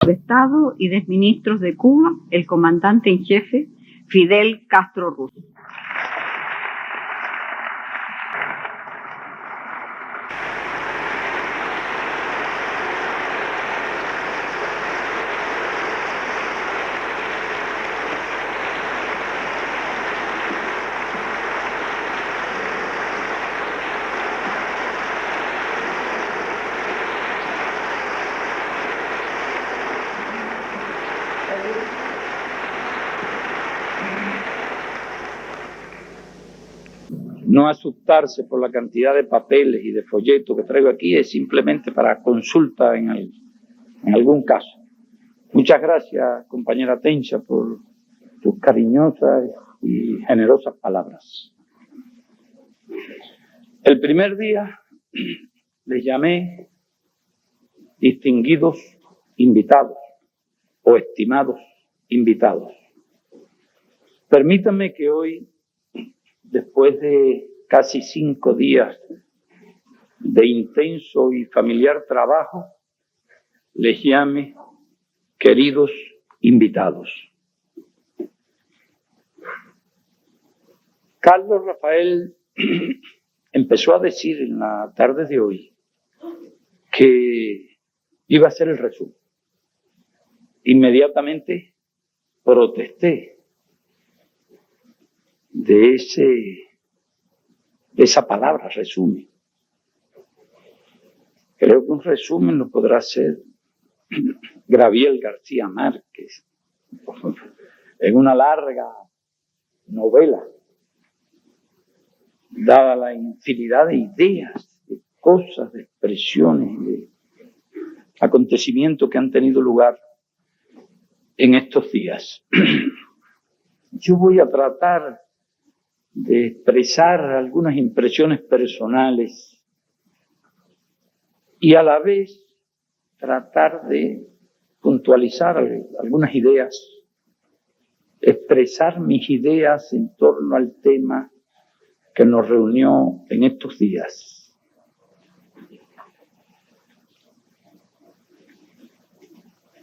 de Estado y de Ministros de Cuba, el comandante en jefe Fidel Castro Ruz. No asustarse por la cantidad de papeles y de folletos que traigo aquí, es simplemente para consulta en algún caso. Muchas gracias, compañera Tencha, por tus cariñosas y generosas palabras. El primer día les llamé distinguidos invitados o estimados invitados. Permítanme que hoy, después de casi 5 días de intenso y familiar trabajo, les llame queridos invitados. Carlos Rafael empezó a decir en la tarde de hoy que iba a hacer el resumen. Inmediatamente protesté de esa palabra, resumen. Creo que un resumen lo podrá hacer Gabriel García Márquez en una larga novela, dada la infinidad de ideas, de cosas, de expresiones, de acontecimientos que han tenido lugar en estos días. Yo voy a tratar de expresar algunas impresiones personales y a la vez tratar de puntualizar algunas ideas, expresar mis ideas en torno al tema que nos reunió en estos días.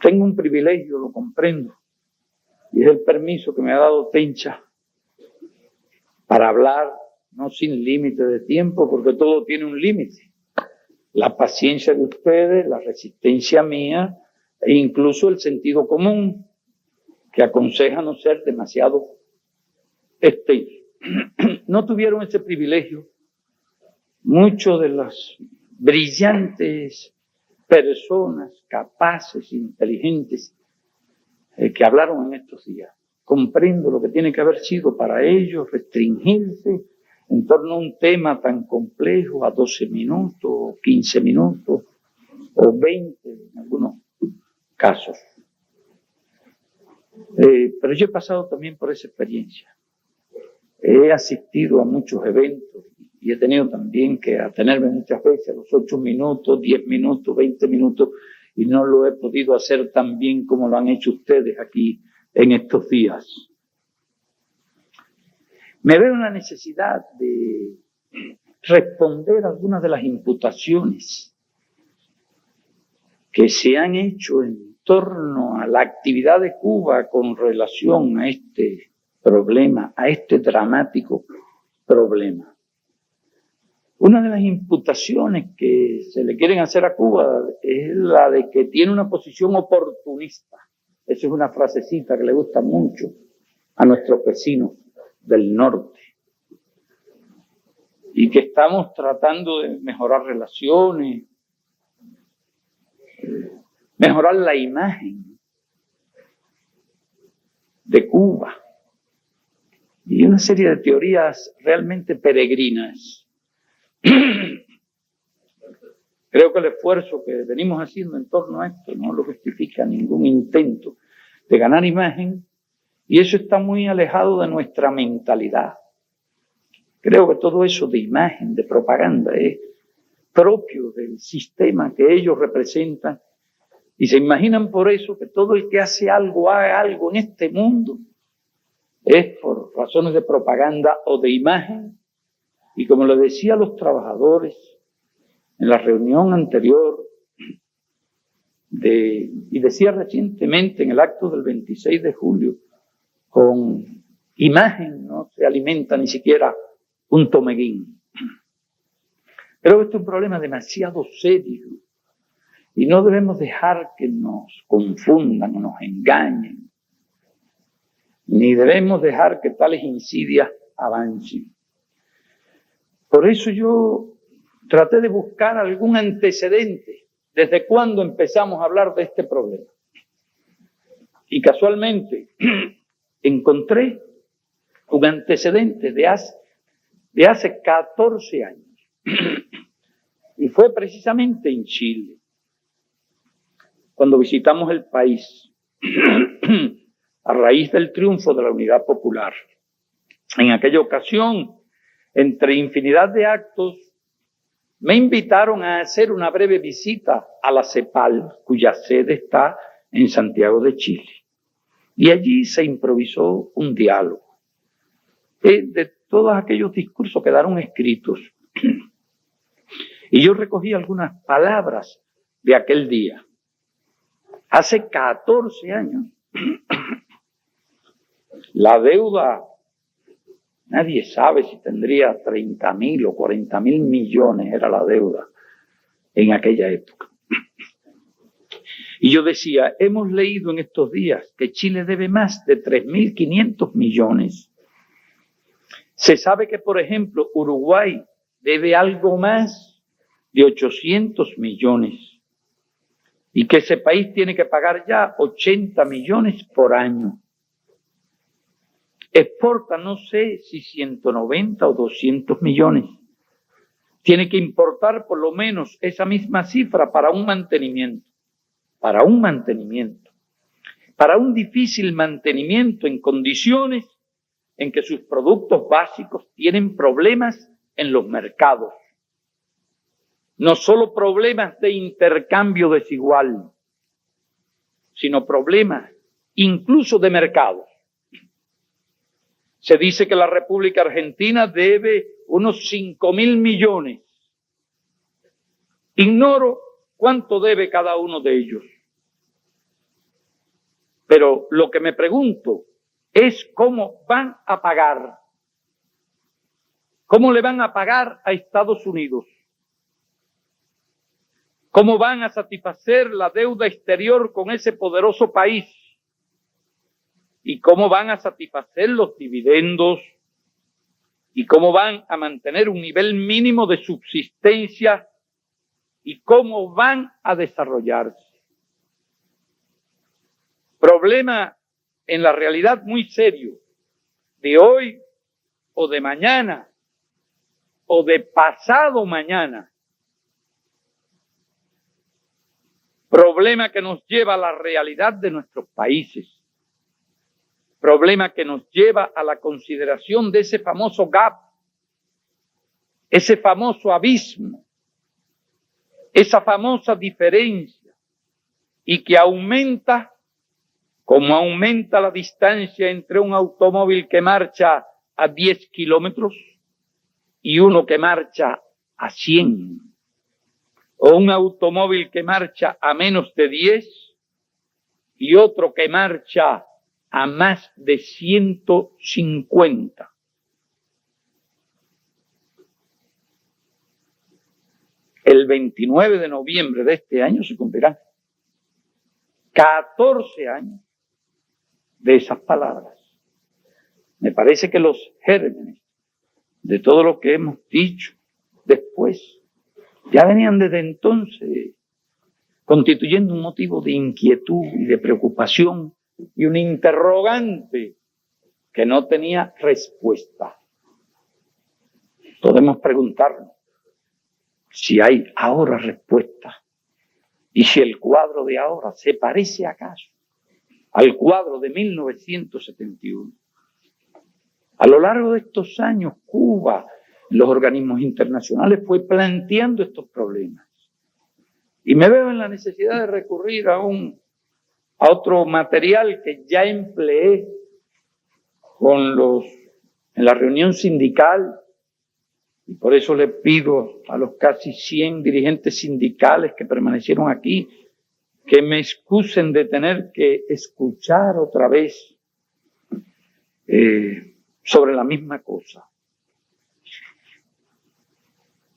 Tengo un privilegio, lo comprendo, y es el permiso que me ha dado Tencha para hablar, no sin límite de tiempo, porque todo tiene un límite. La paciencia de ustedes, la resistencia mía e incluso el sentido común, que aconseja no ser demasiado extenso. No tuvieron ese privilegio muchos de las brillantes personas, capaces, inteligentes, que hablaron en estos días. Comprendo lo que tiene que haber sido para ellos restringirse en torno a un tema tan complejo a 12 minutos, o 15 minutos, o 20 en algunos casos. Pero yo he pasado también por esa experiencia. He asistido a muchos eventos y he tenido también que atenerme muchas veces a los 8 minutos, 10 minutos, 20 minutos, y no lo he podido hacer tan bien como lo han hecho ustedes aquí en estos días. Me veo en la necesidad de responder a algunas de las imputaciones que se han hecho en torno a la actividad de Cuba con relación a este problema, a este dramático problema. Una de las imputaciones que se le quieren hacer a Cuba es la de que tiene una posición oportunista. Esa es una frasecita que le gusta mucho a nuestros vecinos del norte. Y que estamos tratando de mejorar relaciones, mejorar la imagen de Cuba. Y una serie de teorías realmente peregrinas. Creo que el esfuerzo que venimos haciendo en torno a esto no lo justifica ningún intento de ganar imagen, y eso está muy alejado de nuestra mentalidad. Creo que todo eso de imagen, de propaganda, es propio del sistema que ellos representan, y se imaginan por eso que todo el que hace algo, haga algo en este mundo, es por razones de propaganda o de imagen. Y como le decía a los trabajadores en la reunión anterior, y decía recientemente en el acto del 26 de julio, con imagen no se alimenta ni siquiera un tomeguín. Creo que este es un problema demasiado serio y no debemos dejar que nos confundan o nos engañen, ni debemos dejar que tales insidias avancen. Por eso yo traté de buscar algún antecedente desde cuándo empezamos a hablar de este problema. Y casualmente encontré un antecedente de hace 14 años. Y fue precisamente en Chile, cuando visitamos el país, a raíz del triunfo de la Unidad Popular. En aquella ocasión, entre infinidad de actos, me invitaron a hacer una breve visita a la CEPAL, cuya sede está en Santiago de Chile. Y allí se improvisó un diálogo. De todos aquellos discursos quedaron escritos. Y yo recogí algunas palabras de aquel día. Hace 14 años, la deuda, nadie sabe si tendría 30.000 o 40.000 millones, era la deuda en aquella época. Y yo decía, hemos leído en estos días que Chile debe más de 3.500 millones. Se sabe que, por ejemplo, Uruguay debe algo más de 800 millones. Y que ese país tiene que pagar ya 80 millones por año. Exporta, no sé si 190 o 200 millones. Tiene que importar por lo menos esa misma cifra para un mantenimiento. Para un mantenimiento. Para un difícil mantenimiento en condiciones en que sus productos básicos tienen problemas en los mercados. No solo problemas de intercambio desigual, sino problemas incluso de mercados. Se dice que la República Argentina debe unos 5.000 millones. Ignoro cuánto debe cada uno de ellos. Pero lo que me pregunto es cómo van a pagar. ¿Cómo le van a pagar a Estados Unidos? ¿Cómo van a satisfacer la deuda exterior con ese poderoso país? ¿Y cómo van a satisfacer los dividendos? ¿Y cómo van a mantener un nivel mínimo de subsistencia? ¿Y cómo van a desarrollarse? Problema en la realidad muy serio, de hoy o de mañana o de pasado mañana. Problema que nos lleva a la realidad de nuestros países. Problema que nos lleva a la consideración de ese famoso gap, ese famoso abismo, esa famosa diferencia, y que aumenta como aumenta la distancia entre un automóvil que marcha a 10 kilómetros y uno que marcha a 100. O un automóvil que marcha a menos de 10 y otro que marcha a más de 150. El 29 de noviembre de este año se cumplirán 14 años de esas palabras. Me parece que los gérmenes de todo lo que hemos dicho después ya venían desde entonces constituyendo un motivo de inquietud y de preocupación y un interrogante que no tenía respuesta. Podemos preguntarnos si hay ahora respuesta y si el cuadro de ahora se parece acaso al cuadro de 1971. A lo largo de estos años, Cuba, los organismos internacionales, fue planteando estos problemas. Y me veo en la necesidad de recurrir a otro material que ya empleé en la reunión sindical, y por eso le pido a los casi 100 dirigentes sindicales que permanecieron aquí que me excusen de tener que escuchar otra vez sobre la misma cosa.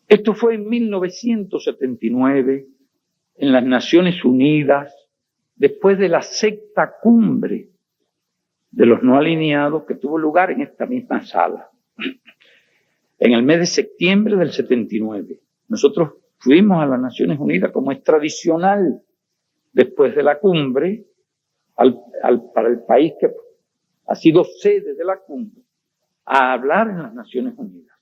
Esto fue en 1979, en las Naciones Unidas, después de la sexta cumbre de los no alineados que tuvo lugar en esta misma sala. En el mes de septiembre del 79, nosotros fuimos a las Naciones Unidas, como es tradicional, después de la cumbre, para el país que ha sido sede de la cumbre, a hablar en las Naciones Unidas.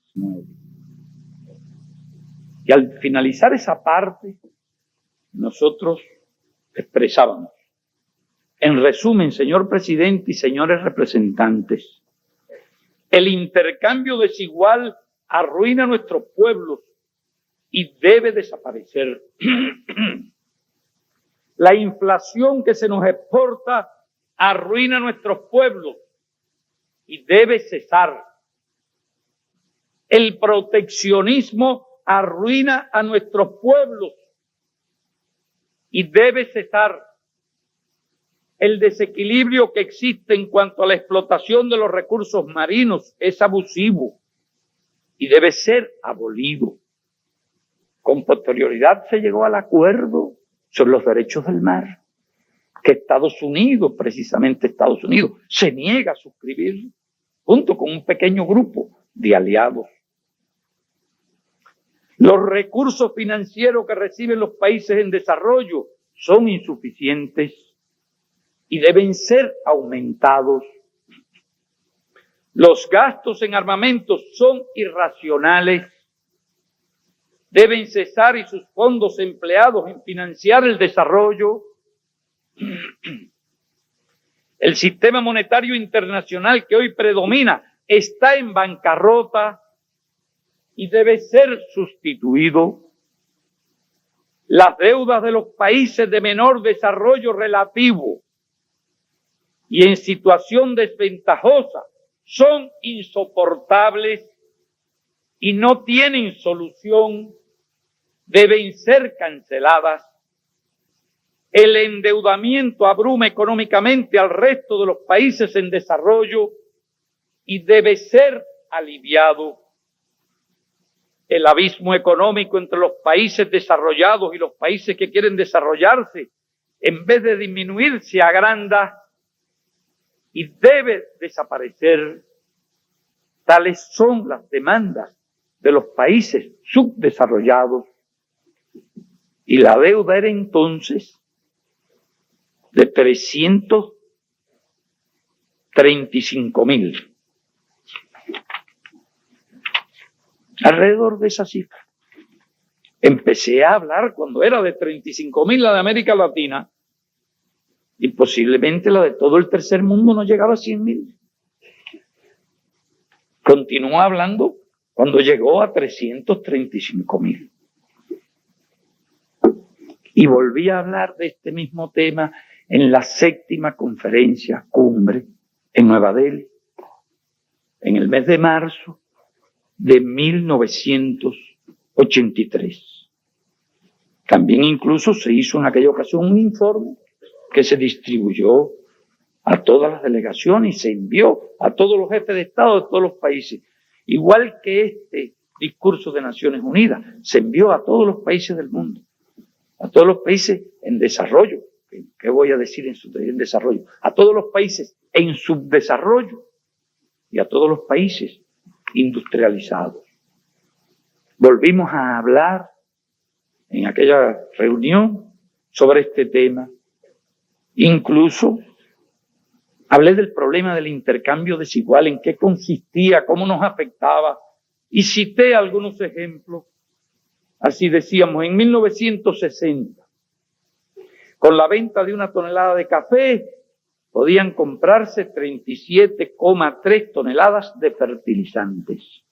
Y al finalizar esa parte, nosotros expresábamos: en resumen, señor presidente y señores representantes, el intercambio desigual arruina nuestros pueblos y debe desaparecer. La inflación que se nos exporta arruina nuestros pueblos y debe cesar. El proteccionismo arruina a nuestros pueblos y debe cesar. El desequilibrio que existe en cuanto a la explotación de los recursos marinos es abusivo y debe ser abolido. Con posterioridad se llegó al acuerdo sobre los derechos del mar, que Estados Unidos, precisamente Estados Unidos, se niega a suscribir, junto con un pequeño grupo de aliados. Los recursos financieros que reciben los países en desarrollo son insuficientes y deben ser aumentados. Los gastos en armamentos son irracionales. Deben cesar y sus fondos empleados en financiar el desarrollo. El sistema monetario internacional que hoy predomina está en bancarrota y debe ser sustituido. Las deudas de los países de menor desarrollo relativo y en situación desventajosa son insoportables y no tienen solución, deben ser canceladas. El endeudamiento abruma económicamente al resto de los países en desarrollo y debe ser aliviado. El abismo económico entre los países desarrollados y los países que quieren desarrollarse, en vez de disminuir, se agranda y debe desaparecer. Tales son las demandas de los países subdesarrollados. Y la deuda era entonces de 335.000. Alrededor de esa cifra. Empecé a hablar cuando era de 35.000 la de América Latina, y posiblemente la de todo el tercer mundo no llegaba a 100.000. Continuó hablando cuando llegó a 335.000. Y volví a hablar de este mismo tema en la séptima conferencia cumbre en Nueva Delhi, en el mes de marzo de 1983. También incluso se hizo en aquella ocasión un informe que se distribuyó a todas las delegaciones y se envió a todos los jefes de Estado de todos los países. Igual que este discurso de Naciones Unidas, se envió a todos los países del mundo, a todos los países en desarrollo. ¿Qué voy a decir en desarrollo? A todos los países en subdesarrollo y a todos los países industrializados. Volvimos a hablar en aquella reunión sobre este tema. Incluso hablé del problema del intercambio desigual, en qué consistía, cómo nos afectaba, y cité algunos ejemplos. Así decíamos, en 1960, con la venta de una tonelada de café, podían comprarse 37,3 toneladas de fertilizantes.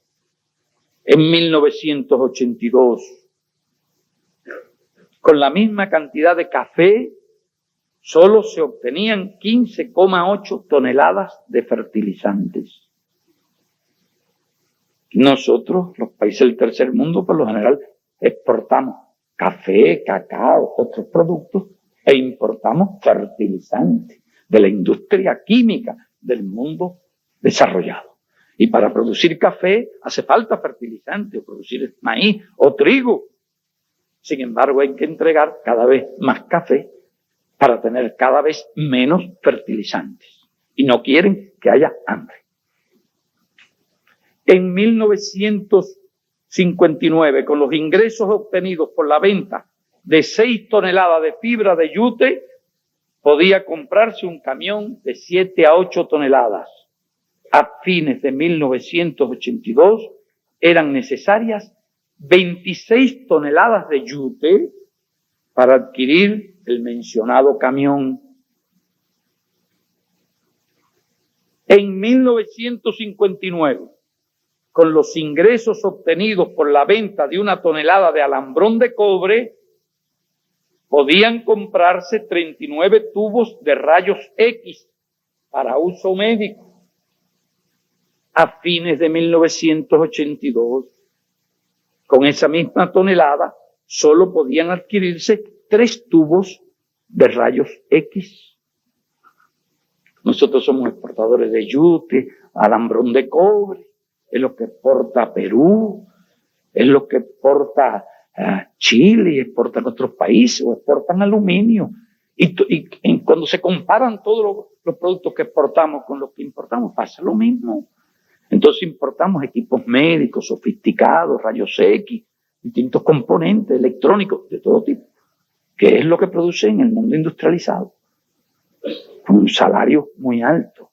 En 1982, con la misma cantidad de café, solo se obtenían 15,8 toneladas de fertilizantes. Nosotros, los países del tercer mundo, por lo general, exportamos café, cacao, otros productos, E importamos fertilizantes de la industria química del mundo desarrollado. Y para producir café hace falta fertilizante, o producir maíz o trigo. Sin embargo, hay que entregar cada vez más café para tener cada vez menos fertilizantes. Y no quieren que haya hambre. En 1959, con los ingresos obtenidos por la venta de 6 toneladas de fibra de yute, podía comprarse un camión de 7 a 8 toneladas. A fines de 1982 eran necesarias 26 toneladas de yute para adquirir el mencionado camión. En 1959, con los ingresos obtenidos por la venta de 1 tonelada de alambrón de cobre, podían comprarse 39 tubos de rayos X para uso médico. A fines de 1982, con esa misma tonelada, solo podían adquirirse 3 tubos de rayos X. Nosotros somos exportadores de yute, alambrón de cobre, es lo que exporta Perú, es lo que exporta Chile, exportan otros países, o exportan aluminio. Y cuando se comparan todos los productos que exportamos con los que importamos, pasa lo mismo. Entonces importamos equipos médicos sofisticados, rayos X, distintos componentes electrónicos de todo tipo, que es lo que produce en el mundo industrializado, con un salario muy alto.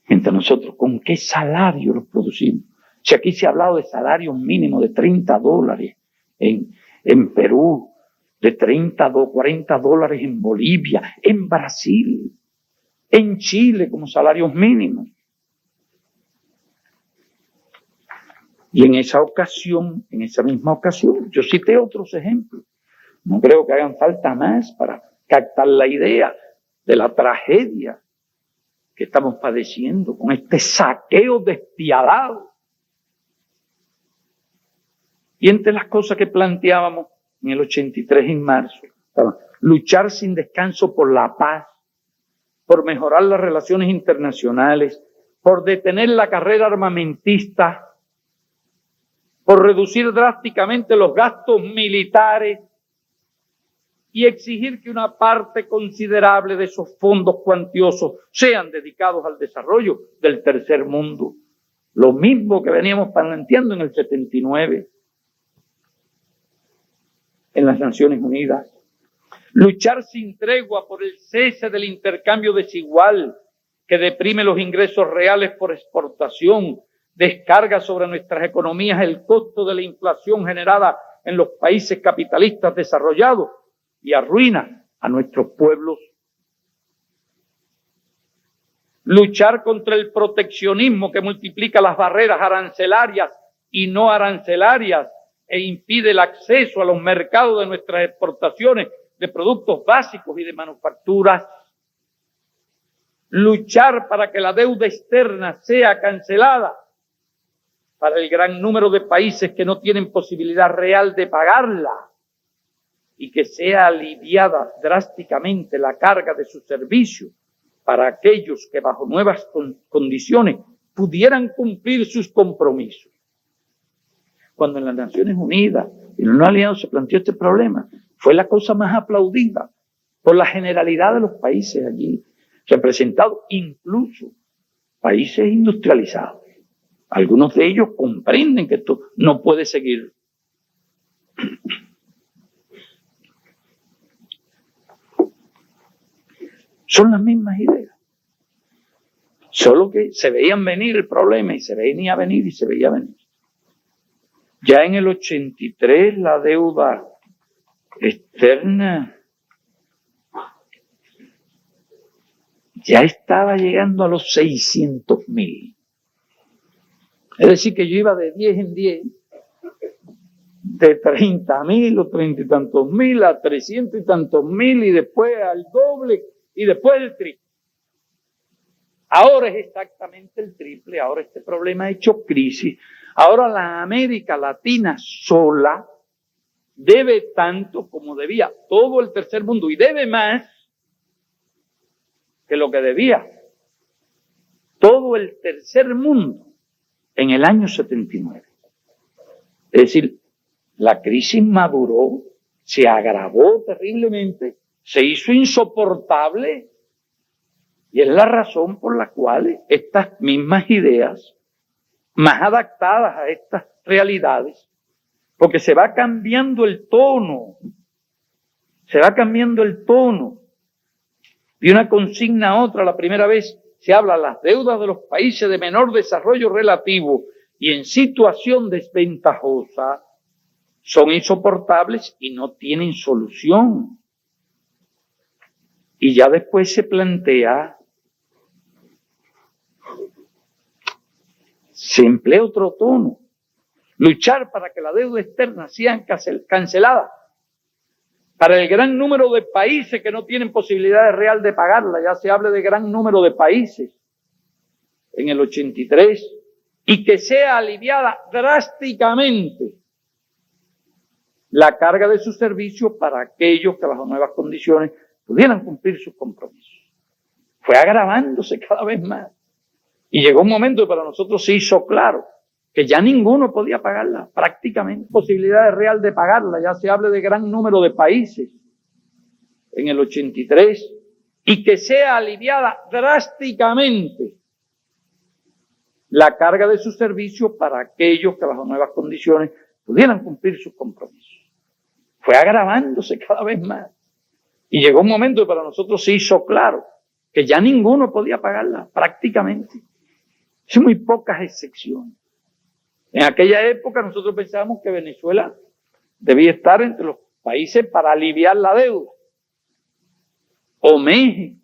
Entre nosotros, ¿con qué salario los producimos? Si aquí se ha hablado de salarios mínimos de $30 en Perú, de 30 o 40 dólares en Bolivia, en Brasil, en Chile como salarios mínimos. Y en esa misma ocasión, yo cité otros ejemplos. No creo que hagan falta más para captar la idea de la tragedia que estamos padeciendo con este saqueo despiadado. Y entre las cosas que planteábamos en el 83 en marzo, luchar sin descanso por la paz, por mejorar las relaciones internacionales, por detener la carrera armamentista, por reducir drásticamente los gastos militares y exigir que una parte considerable de esos fondos cuantiosos sean dedicados al desarrollo del tercer mundo. Lo mismo que veníamos planteando en el 79 en las Naciones Unidas. Luchar sin tregua por el cese del intercambio desigual que deprime los ingresos reales por exportación, descarga sobre nuestras economías el costo de la inflación generada en los países capitalistas desarrollados y arruina a nuestros pueblos. Luchar contra el proteccionismo que multiplica las barreras arancelarias y no arancelarias e impide el acceso a los mercados de nuestras exportaciones de productos básicos y de manufacturas. Luchar para que la deuda externa sea cancelada para el gran número de países que no tienen posibilidad real de pagarla y que sea aliviada drásticamente la carga de su servicio para aquellos que bajo nuevas condiciones pudieran cumplir sus compromisos. Cuando en las Naciones Unidas y en los aliados se planteó este problema, fue la cosa más aplaudida por la generalidad de los países allí representados, incluso países industrializados. Algunos de ellos comprenden que esto no puede seguir. Son las mismas ideas. Solo que se veían venir el problema y se venía a venir y se veía venir. Ya en el 83 la deuda externa ya estaba llegando a los 600.000. Es decir, que yo iba de 10 en 10, de 30.000 o 30 y tantos mil a 300 y tantos mil y después al doble y después el triple. Ahora es exactamente el triple, ahora este problema ha hecho crisis. Ahora la América Latina sola debe tanto como debía todo el tercer mundo y debe más que lo que debía todo el tercer mundo en el año 79. Es decir, la crisis maduró, se agravó terriblemente, se hizo insoportable y es la razón por la cual estas mismas ideas, más adaptadas a estas realidades, porque se va cambiando el tono de una consigna a otra. La primera vez se habla las deudas de los países de menor desarrollo relativo y en situación desventajosa son insoportables y no tienen solución. Y ya después se plantea, se emplea otro tono, luchar para que la deuda externa sea cancelada para el gran número de países que no tienen posibilidad real de pagarla. Ya se habla de gran número de países en el 83, y que sea aliviada drásticamente la carga de sus servicios para aquellos que bajo nuevas condiciones pudieran cumplir sus compromisos. Fue agravándose cada vez más. Y llegó un momento que para nosotros se hizo claro que ya ninguno podía pagarla, prácticamente posibilidad real de pagarla. Ya se habla de gran número de países en el 83, y que sea aliviada drásticamente la carga de sus servicios para aquellos que bajo nuevas condiciones pudieran cumplir sus compromisos. Fue agravándose cada vez más. Y llegó un momento que para nosotros se hizo claro que ya ninguno podía pagarla, prácticamente. Son muy pocas excepciones. En aquella época nosotros pensábamos que Venezuela debía estar entre los países para aliviar la deuda, o México.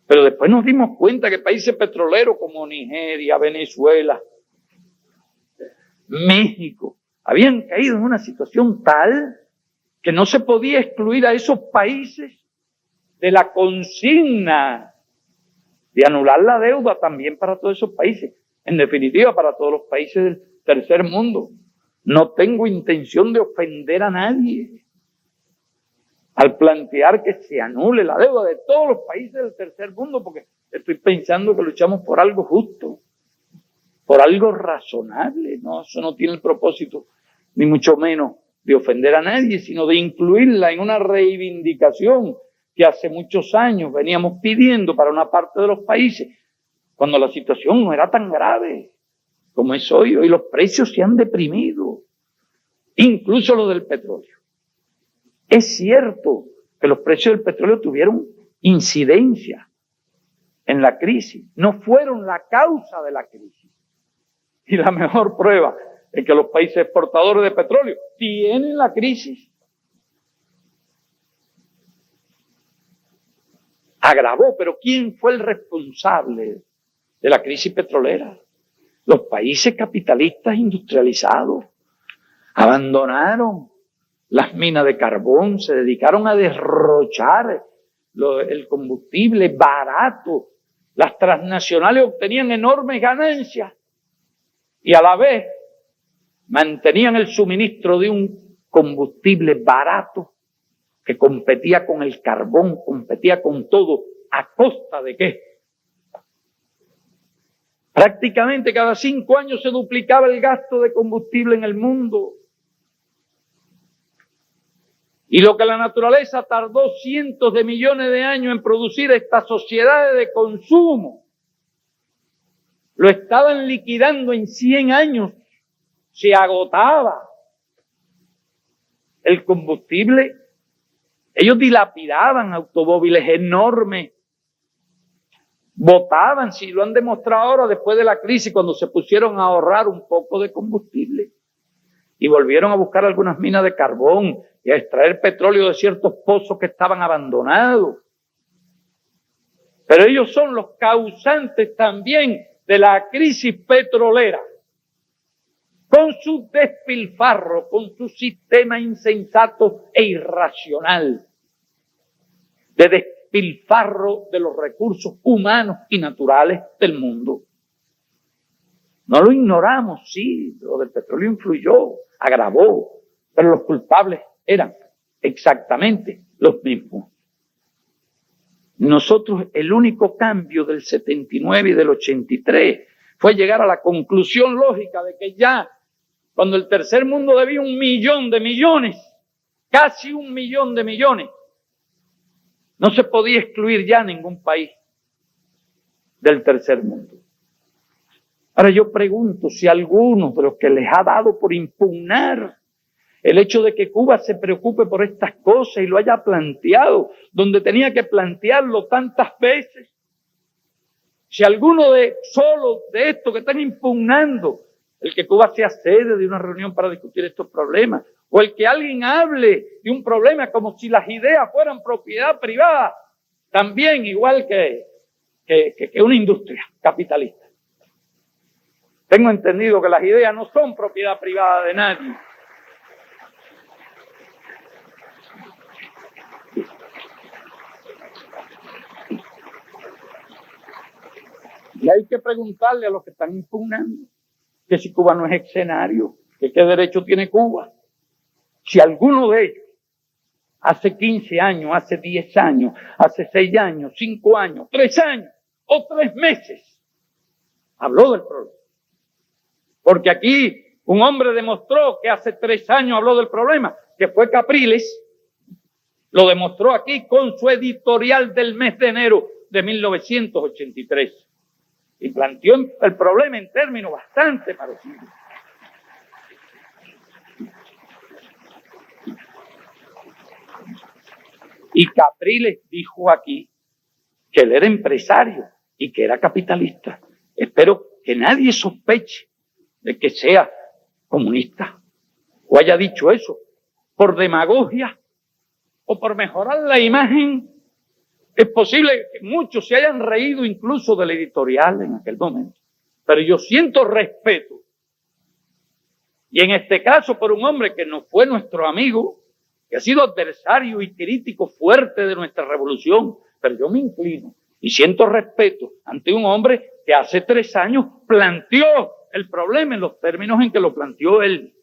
Pero después nos dimos cuenta que países petroleros como Nigeria, Venezuela, México, habían caído en una situación tal que no se podía excluir a esos países de la consigna de anular la deuda también para todos esos países. En definitiva, para todos los países del tercer mundo. No tengo intención de ofender a nadie al plantear que se anule la deuda de todos los países del tercer mundo, porque estoy pensando que luchamos por algo justo, por algo razonable. No, eso no tiene el propósito, ni mucho menos, de ofender a nadie, sino de incluirla en una reivindicación que hace muchos años veníamos pidiendo para una parte de los países, cuando la situación no era tan grave como es hoy. Hoy los precios se han deprimido, incluso los del petróleo. Es cierto que los precios del petróleo tuvieron incidencia en la crisis, no fueron la causa de la crisis. Y la mejor prueba es que los países exportadores de petróleo tienen la crisis. Agravó, pero ¿quién fue el responsable de la crisis petrolera? Los países capitalistas industrializados abandonaron las minas de carbón, se dedicaron a derrochar el combustible barato. Las transnacionales obtenían enormes ganancias y a la vez mantenían el suministro de un combustible barato que competía con el carbón, competía con todo. ¿A costa de qué? Prácticamente cada 5 años se duplicaba el gasto de combustible en el mundo. Y lo que la naturaleza tardó cientos de millones de años en producir, estas sociedades de consumo lo estaban liquidando en 100 años. Se agotaba el combustible. Ellos dilapidaban automóviles enormes, botaban, si lo han demostrado ahora después de la crisis, cuando se pusieron a ahorrar un poco de combustible y volvieron a buscar algunas minas de carbón y a extraer petróleo de ciertos pozos que estaban abandonados. Pero ellos son los causantes también de la crisis petrolera, con su despilfarro, con su sistema insensato e irracional de despilfarro de los recursos humanos y naturales del mundo. No lo ignoramos, sí, lo del petróleo influyó, agravó, pero los culpables eran exactamente los mismos. Nosotros, el único cambio del 79 y del 83 fue llegar a la conclusión lógica de que ya, cuando el tercer mundo debía 1 millón de millones, casi 1 millón de millones, no se podía excluir ya ningún país del tercer mundo. Ahora yo pregunto si alguno de los que les ha dado por impugnar el hecho de que Cuba se preocupe por estas cosas y lo haya planteado donde tenía que plantearlo tantas veces, si alguno de estos que están impugnando el que Cuba sea sede de una reunión para discutir estos problemas, o el que alguien hable de un problema como si las ideas fueran propiedad privada, también igual que una industria capitalista. Tengo entendido que las ideas no son propiedad privada de nadie. Y hay que preguntarle a los que están impugnando que si Cuba no es escenario, que qué derecho tiene Cuba. Si alguno de ellos, hace 15 años, hace 10 años, hace 6 años, 5 años, 3 años o 3 meses, habló del problema. Porque aquí un hombre demostró que hace 3 años habló del problema, que fue Capriles, lo demostró aquí con su editorial del mes de enero de 1983. Y planteó el problema en términos bastante parecidos. Y Capriles dijo aquí que él era empresario y que era capitalista. Espero que nadie sospeche de que sea comunista o haya dicho eso por demagogia o por mejorar la imagen. Es posible que muchos se hayan reído incluso del editorial en aquel momento, pero yo siento respeto, y en este caso por un hombre que no fue nuestro amigo, que ha sido adversario y crítico fuerte de nuestra revolución, pero yo me inclino y siento respeto ante un hombre que hace 3 años planteó el problema en los términos en que lo planteó él.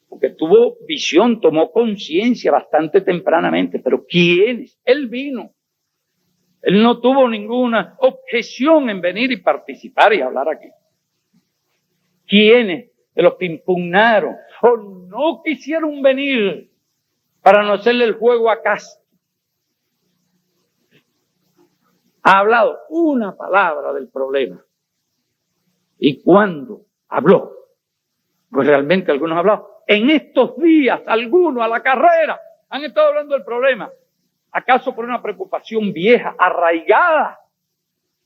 Porque tuvo visión, tomó conciencia bastante tempranamente. Pero ¿quiénes? Él vino. Él no tuvo ninguna objeción en venir y participar y hablar aquí. ¿Quiénes de los que impugnaron o no quisieron venir para no hacerle el juego a Castro ha hablado una palabra del problema? ¿Y cuándo habló? Pues realmente algunos han hablado. En estos días, algunos a la carrera han estado hablando del problema. ¿Acaso por una preocupación vieja, arraigada?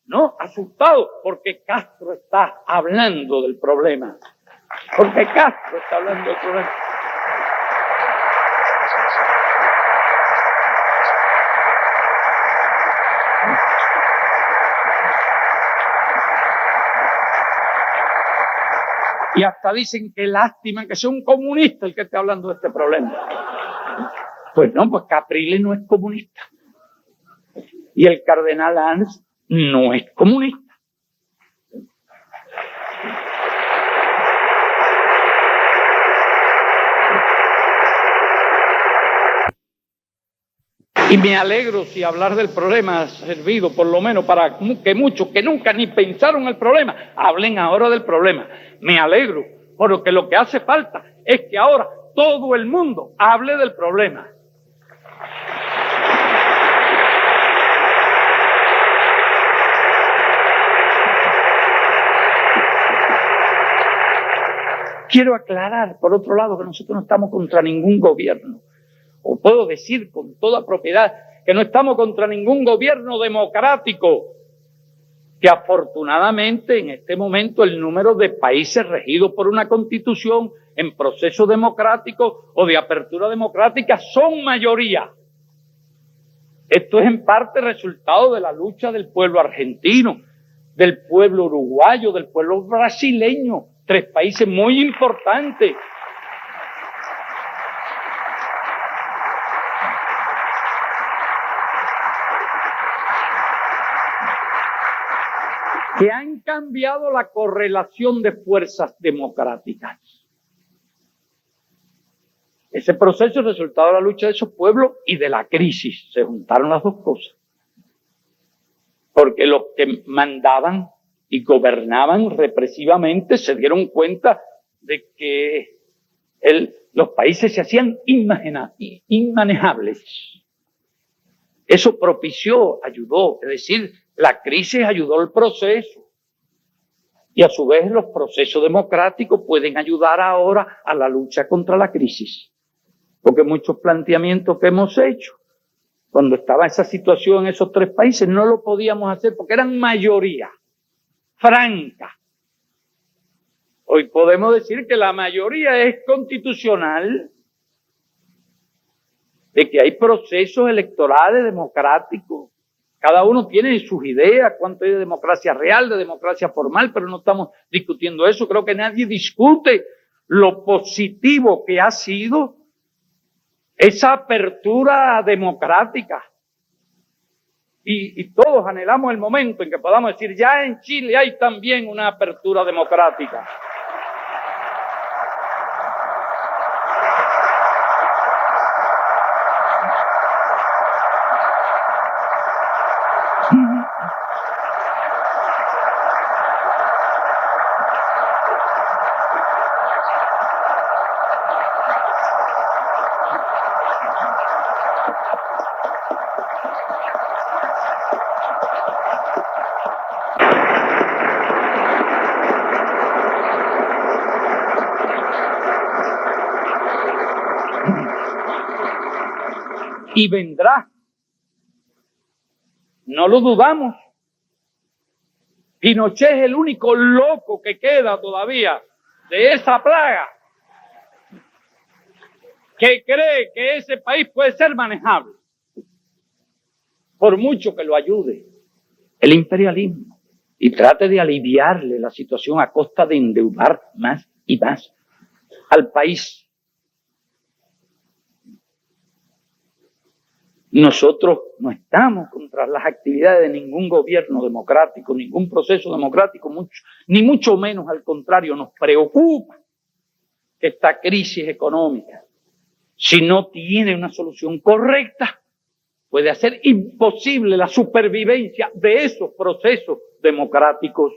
¿No? Asustado porque Castro está hablando del problema. Porque Castro está hablando del problema. Y hasta dicen que lástima que sea un comunista el que esté hablando de este problema. Pues no, pues Capriles no es comunista. Y el cardenal Ans no es comunista. Y me alegro si hablar del problema ha servido por lo menos para que muchos que nunca ni pensaron el problema, hablen ahora del problema. Me alegro, porque lo que hace falta es que ahora todo el mundo hable del problema. Quiero aclarar, por otro lado, que nosotros no estamos contra ningún gobierno. O puedo decir con toda propiedad que no estamos contra ningún gobierno democrático, que afortunadamente en este momento el número de países regidos por una constitución en proceso democrático o de apertura democrática son mayoría. Esto es en parte resultado de la lucha del pueblo argentino, del pueblo uruguayo, del pueblo brasileño, 3 países muy importantes. Que han han cambiado la correlación de fuerzas democráticas. Ese proceso es resultado de la lucha de esos pueblos y de la crisis. Se juntaron las dos cosas. Porque los que mandaban y gobernaban represivamente se dieron cuenta de que los países se hacían inmanejables. Eso propició, ayudó, es decir, la crisis ayudó al proceso. Y a su vez los procesos democráticos pueden ayudar ahora a la lucha contra la crisis. Porque muchos planteamientos que hemos hecho, cuando estaba esa situación en esos tres países, no lo podíamos hacer porque eran mayoría franca. Hoy podemos decir que la mayoría es constitucional, de que hay procesos electorales democráticos. Cada uno tiene sus ideas, cuánto hay de democracia real, de democracia formal, pero no estamos discutiendo eso. Creo que nadie discute lo positivo que ha sido esa apertura democrática. Y todos anhelamos el momento en que podamos decir, ya en Chile hay también una apertura democrática. Y vendrá. No lo dudamos. Pinochet es el único loco que queda todavía de esa plaga que cree que ese país puede ser manejable, por mucho que lo ayude el imperialismo y trate de aliviarle la situación a costa de endeudar más y más al país. Nosotros no estamos contra las actividades de ningún gobierno democrático, ningún proceso democrático, ni mucho menos, al contrario, nos preocupa que esta crisis económica, si no tiene una solución correcta, puede hacer imposible la supervivencia de esos procesos democráticos.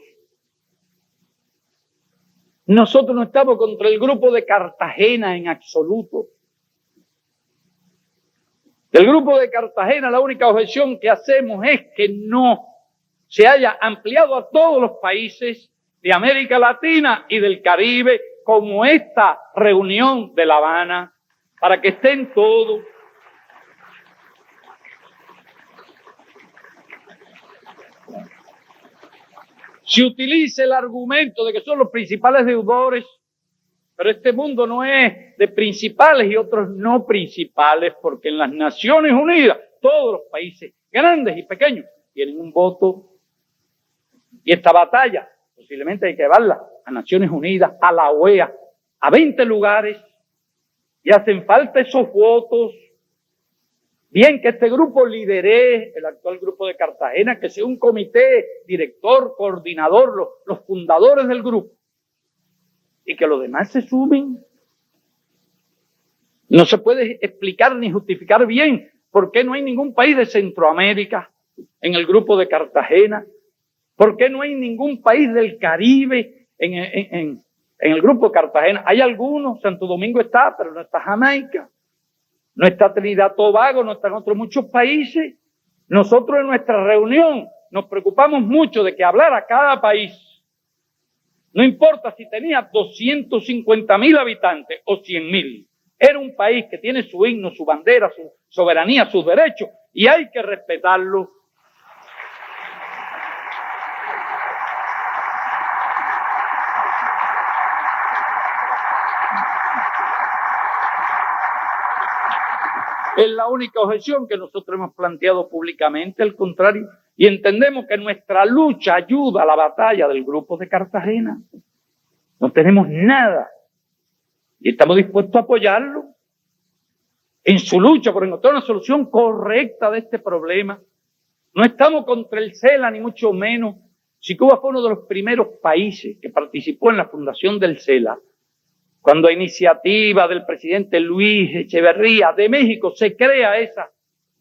Nosotros no estamos contra el Grupo de Cartagena en absoluto. Del Grupo de Cartagena, la única objeción que hacemos es que no se haya ampliado a todos los países de América Latina y del Caribe, como esta reunión de La Habana, para que estén todos. Se utiliza el argumento de que son los principales deudores, pero este mundo no es de principales y otros no principales, porque en las Naciones Unidas todos los países, grandes y pequeños, tienen un voto. Y esta batalla posiblemente hay que llevarla a Naciones Unidas, a la OEA, a 20 lugares, y hacen falta esos votos. Bien, que este grupo lidere, el actual Grupo de Cartagena, que sea un comité director, coordinador, los fundadores del grupo, y que los demás se sumen. No se puede explicar ni justificar bien por qué no hay ningún país de Centroamérica en el Grupo de Cartagena, por qué no hay ningún país del Caribe en el Grupo de Cartagena. Hay algunos, Santo Domingo está, pero no está Jamaica, no está Trinidad Tobago, no están otros muchos países. Nosotros en nuestra reunión nos preocupamos mucho de que hablara cada país. No importa si tenía 250.000 habitantes o 100.000. Era un país que tiene su himno, su bandera, su soberanía, sus derechos, y hay que respetarlo. Es la única objeción que nosotros hemos planteado públicamente, al contrario, y entendemos que nuestra lucha ayuda a la batalla del Grupo de Cartagena. No tenemos nada y estamos dispuestos a apoyarlo en su lucha por encontrar una solución correcta de este problema. No estamos contra el CELA, ni mucho menos. Si Cuba fue uno de los primeros países que participó en la fundación del CELA, cuando a iniciativa del presidente Luis Echeverría de México se crea esa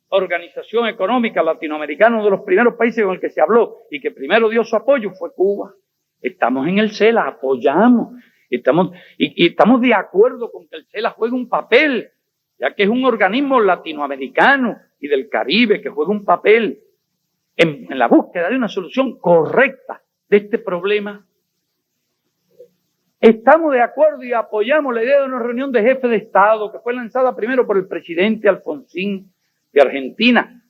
organización económica latinoamericana, uno de los primeros países con el que se habló y que primero dio su apoyo fue Cuba. Estamos en el CELA, apoyamos, estamos de acuerdo con que el CELA juegue un papel, ya que es un organismo latinoamericano y del Caribe que juega un papel en la búsqueda de una solución correcta de este problema. Estamos de acuerdo y apoyamos la idea de una reunión de jefes de Estado que fue lanzada primero por el presidente Alfonsín de Argentina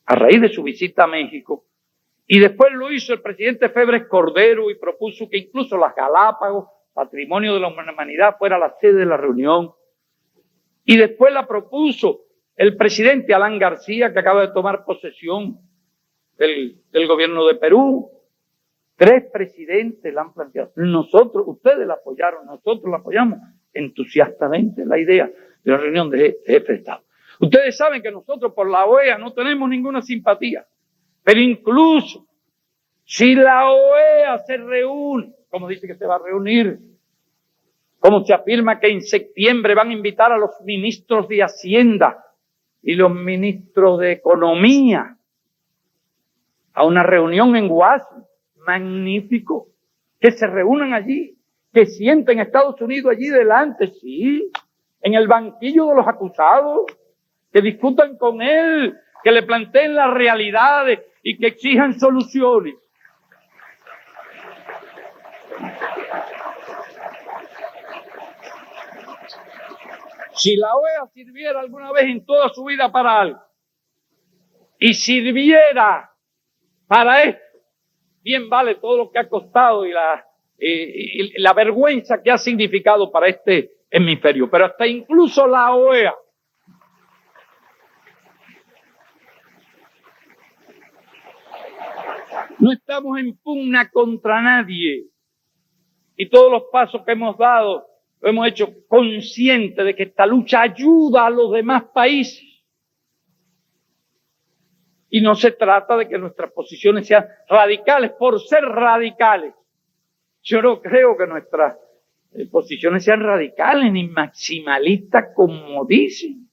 a raíz de su visita a México, y después lo hizo el presidente Febres Cordero y propuso que incluso las Galápagos, patrimonio de la humanidad, fuera la sede de la reunión. Y después la propuso el presidente Alan García, que acaba de tomar posesión del gobierno de Perú. 3 presidentes la han planteado. Nosotros, ustedes la apoyaron, nosotros la apoyamos entusiastamente la idea de una reunión de jefes de Estado. Ustedes saben que nosotros por la OEA no tenemos ninguna simpatía, pero incluso si la OEA se reúne, como dice que se va a reunir, como se afirma que en septiembre van a invitar a los ministros de Hacienda y los ministros de Economía a una reunión en Washington, magnífico, que se reúnan allí, que sienten a Estados Unidos allí delante, sí, en el banquillo de los acusados, que discutan con él, que le planteen las realidades y que exijan soluciones. Si la OEA sirviera alguna vez en toda su vida para algo, y sirviera para esto, bien vale todo lo que ha costado y la vergüenza que ha significado para este hemisferio. Pero hasta incluso la OEA no estamos en pugna contra nadie, y todos los pasos que hemos dado lo hemos hecho conscientes de que esta lucha ayuda a los demás países. Y no se trata de que nuestras posiciones sean radicales por ser radicales. Yo no creo que nuestras posiciones sean radicales ni maximalistas como dicen.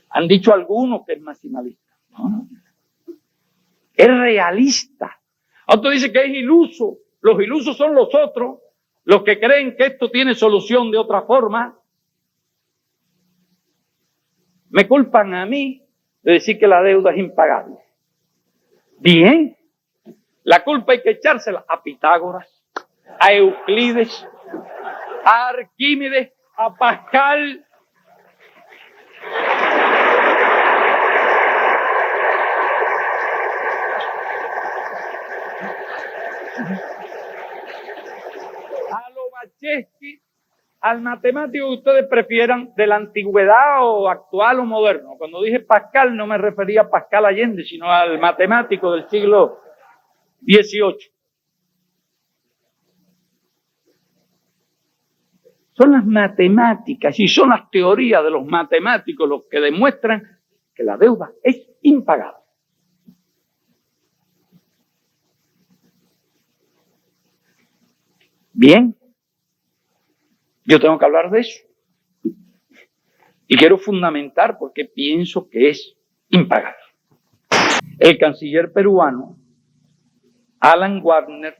Han dicho algunos que es maximalista. No. Es realista. Otro dice que es iluso. Los ilusos son los otros, los que creen que esto tiene solución de otra forma. Me culpan a mí de decir que la deuda es impagable. Bien, la culpa hay que echársela a Pitágoras, a Euclides, a Arquímedes, a Pascal. A Lobachevsky, al matemático que ustedes prefieran, de la antigüedad o actual o moderno. Cuando dije Pascal no me refería a Pascal Allende, sino al matemático del siglo XVIII. Son las matemáticas y son las teorías de los matemáticos los que demuestran que la deuda es impagable. Bien. Yo tengo que hablar de eso. Y quiero fundamentar porque pienso que es impagable. El canciller peruano, Alan Wagner,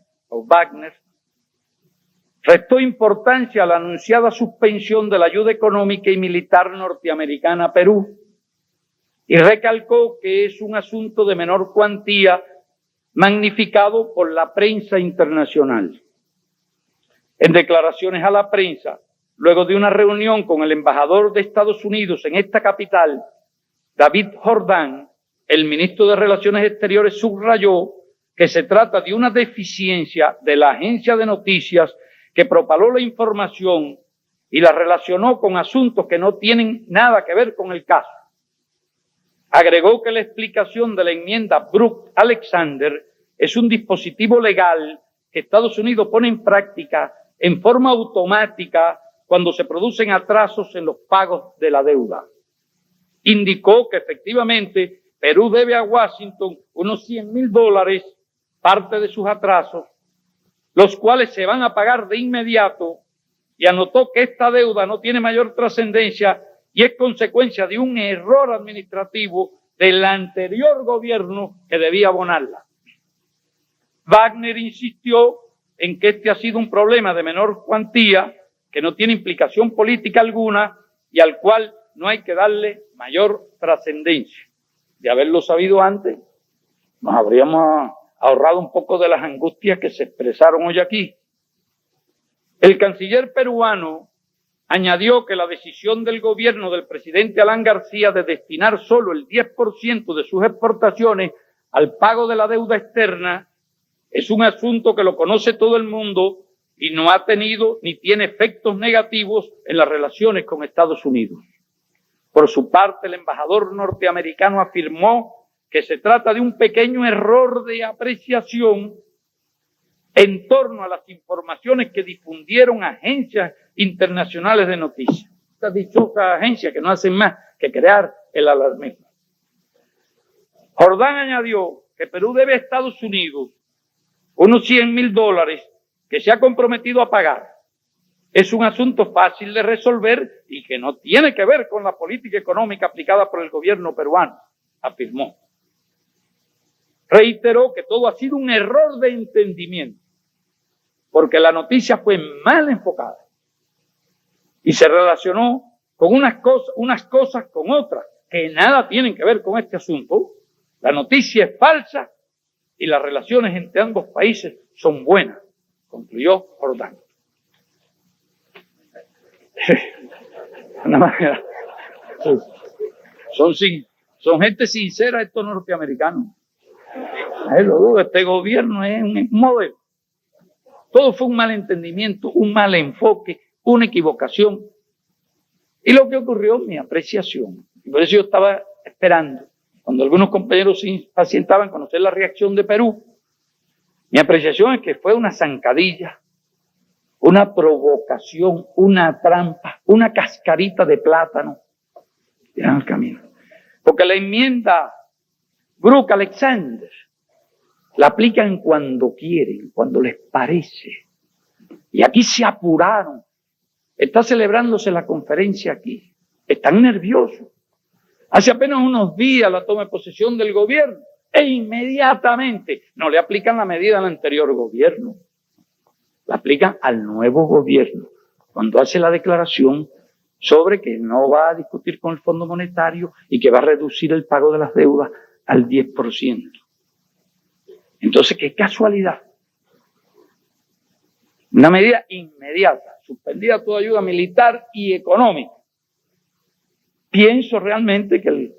restó importancia a la anunciada suspensión de la ayuda económica y militar norteamericana a Perú y recalcó que es un asunto de menor cuantía magnificado por la prensa internacional. En declaraciones a la prensa, luego de una reunión con el embajador de Estados Unidos en esta capital, David Jordan, el ministro de Relaciones Exteriores, subrayó que se trata de una deficiencia de la agencia de noticias que propaló la información y la relacionó con asuntos que no tienen nada que ver con el caso. Agregó que la explicación de la enmienda Brooke-Alexander es un dispositivo legal que Estados Unidos pone en práctica en forma automática cuando se producen atrasos en los pagos de la deuda. Indicó que efectivamente Perú debe a Washington unos $100,000, parte de sus atrasos, los cuales se van a pagar de inmediato, y anotó que esta deuda no tiene mayor trascendencia y es consecuencia de un error administrativo del anterior gobierno que debía abonarla. Wagner insistió en que este ha sido un problema de menor cuantía, que no tiene implicación política alguna y al cual no hay que darle mayor trascendencia. De haberlo sabido antes, nos habríamos ahorrado un poco de las angustias que se expresaron hoy aquí. El canciller peruano añadió que la decisión del gobierno del presidente Alan García de destinar solo el 10% de sus exportaciones al pago de la deuda externa es un asunto que lo conoce todo el mundo y no ha tenido ni tiene efectos negativos en las relaciones con Estados Unidos. Por su parte, el embajador norteamericano afirmó que se trata de un pequeño error de apreciación en torno a las informaciones que difundieron agencias internacionales de noticias. Estas dichosas agencias que no hacen más que crear el alarmismo. Jordán añadió que Perú debe a Estados Unidos unos $100,000 que se ha comprometido a pagar. Es un asunto fácil de resolver y que no tiene que ver con la política económica aplicada por el gobierno peruano, afirmó. Reiteró que todo ha sido un error de entendimiento, porque la noticia fue mal enfocada y se relacionó con unas cosas con otras que nada tienen que ver con este asunto. La noticia es falsa y las relaciones entre ambos países son buenas, concluyó Jordán. Son gente sincera estos norteamericanos. Lo dudo, este gobierno es un modelo. Todo fue un malentendimiento, un mal enfoque, una equivocación. Y lo que ocurrió, mi apreciación, y por eso yo estaba esperando, cuando algunos compañeros se impacientaban conocer la reacción de Perú, mi apreciación es que fue una zancadilla, una provocación, una trampa, una cascarita de plátano en el camino. Porque la enmienda Brook-Alexander la aplican cuando quieren, cuando les parece. Y aquí se apuraron. Está celebrándose la conferencia aquí. Están nerviosos. Hace apenas unos días la toma de posesión del gobierno e inmediatamente no le aplican la medida al anterior gobierno. La aplican al nuevo gobierno cuando hace la declaración sobre que no va a discutir con el Fondo Monetario y que va a reducir el pago de las deudas al 10%. Entonces, qué casualidad. Una medida inmediata, suspendida toda ayuda militar y económica. Pienso realmente que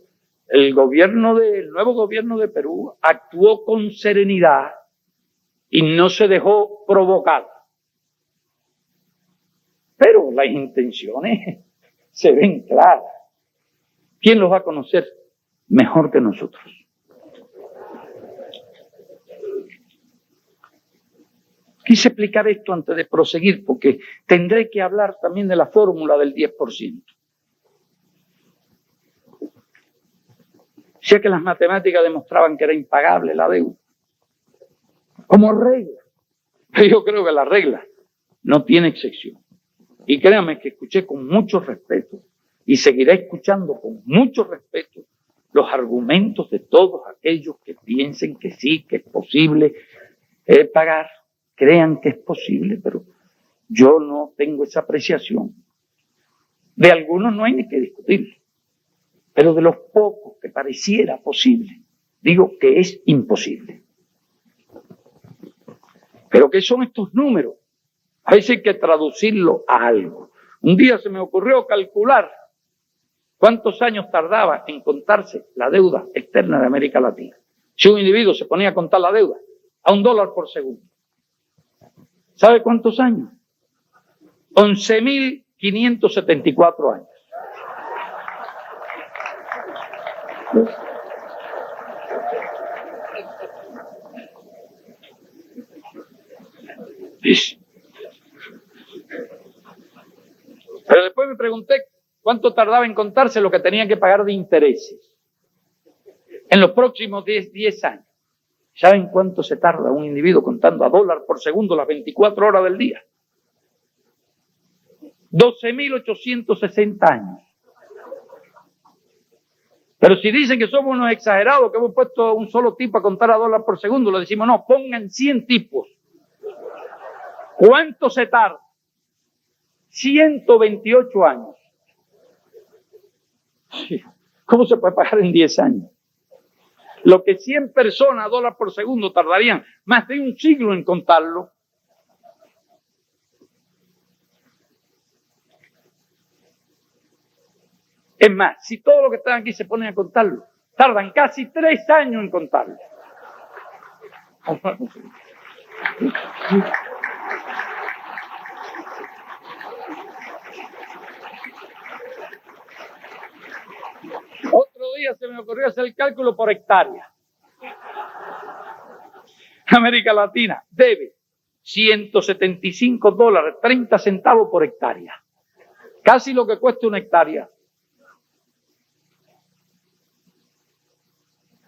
el nuevo gobierno de Perú actuó con serenidad y no se dejó provocar. Pero las intenciones se ven claras. ¿Quién los va a conocer mejor que nosotros? Quise explicar esto antes de proseguir, porque tendré que hablar también de la fórmula del 10%. Decía que las matemáticas demostraban que era impagable la deuda, como regla. Pero yo creo que la regla no tiene excepción. Y créanme que escuché con mucho respeto, y seguiré escuchando con mucho respeto, los argumentos de todos aquellos que piensen que sí, que es posible pagar. Crean que es posible, pero yo no tengo esa apreciación. De algunos no hay ni que discutir, pero de los pocos que pareciera posible, digo que es imposible. ¿Pero qué son estos números? A veces hay que traducirlo a algo. Un día se me ocurrió calcular cuántos años tardaba en contarse la deuda externa de América Latina. Si un individuo se ponía a contar la deuda a $1 por segundo. ¿Sabe cuántos años? 11.574 años. Pero después me pregunté cuánto tardaba en contarse lo que tenía que pagar de intereses. en los próximos 10 años. ¿Saben cuánto se tarda un individuo contando a dólar por segundo las 24 horas del día? 12.860 años. Pero si dicen que somos unos exagerados, que hemos puesto a un solo tipo a contar a dólar por segundo, le decimos, no, pongan 100 tipos. ¿Cuánto se tarda? 128 años. ¿Cómo se puede pagar en 10 años? Lo que 100 personas a dólar por segundo tardarían más de un siglo en contarlo. Es más, si todos los que están aquí se ponen a contarlo, tardan casi 3 años en contarlo. Otro día se me ocurrió hacer el cálculo por hectárea. América Latina debe $175, 30 centavos por hectárea. Casi lo que cuesta una hectárea.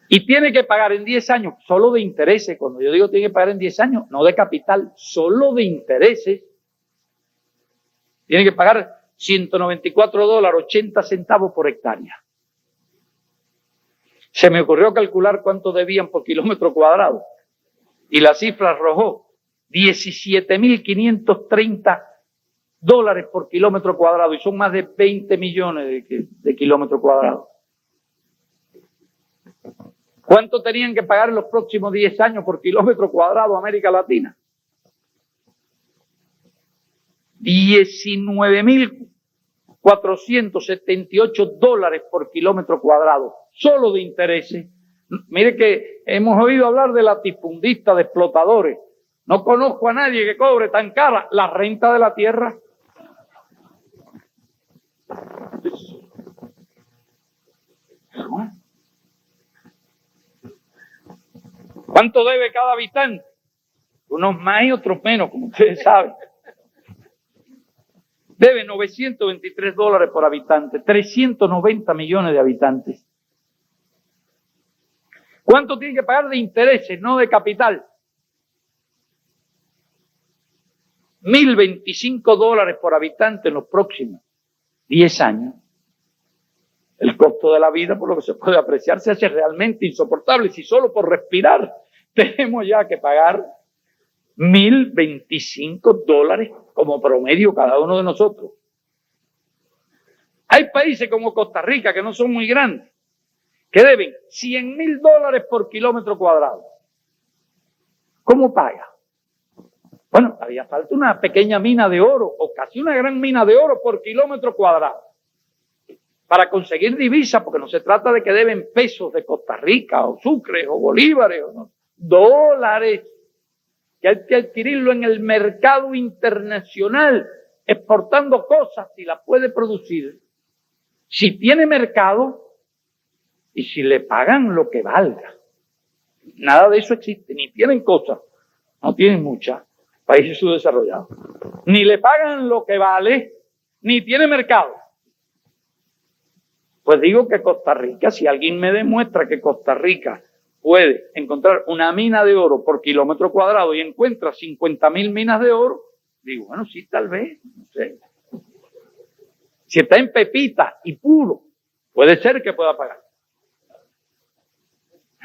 Y tiene que pagar en 10 años, solo de intereses. Cuando yo digo tiene que pagar en 10 años, no de capital, solo de intereses. Tiene que pagar $194, 80 centavos por hectárea. Se me ocurrió calcular cuánto debían por kilómetro cuadrado. Y la cifra arrojó $17.530 por kilómetro cuadrado. Y son más de 20 millones de kilómetros cuadrados. ¿Cuánto tenían que pagar en los próximos 10 años por kilómetro cuadrado América Latina? $19.478 por kilómetro cuadrado, solo de intereses. Mire que hemos oído hablar de latifundistas, de explotadores. No conozco a nadie que cobre tan cara la renta de la tierra. ¿Cuánto debe cada habitante? Unos más y otros menos, como ustedes saben. Debe $923 por habitante, 390 millones de habitantes. ¿Cuánto tiene que pagar de intereses, no de capital? $1.025 por habitante en los próximos 10 años. El costo de la vida, por lo que se puede apreciar, se hace realmente insoportable. Si solo por respirar tenemos ya que pagar $1.025 como promedio cada uno de nosotros. Hay países como Costa Rica, que no son muy grandes, que deben $100.000 por kilómetro cuadrado. ¿Cómo paga? Bueno, haría falta una pequeña mina de oro, o casi una gran mina de oro por kilómetro cuadrado, para conseguir divisas, porque no se trata de que deben pesos de Costa Rica, o sucres, o bolívares, o no, dólares, que hay que adquirirlo en el mercado internacional, exportando cosas, si las puede producir, si tiene mercado, y si le pagan lo que valga. Nada de eso existe, ni tienen cosas, no tienen muchas, países subdesarrollados, ni le pagan lo que vale, ni tiene mercado. Pues digo que Costa Rica, si alguien me demuestra que Costa Rica puede encontrar una mina de oro por kilómetro cuadrado y encuentra 50.000 minas de oro, digo, bueno, sí, tal vez, no sé. Si está en pepita y puro, puede ser que pueda pagar.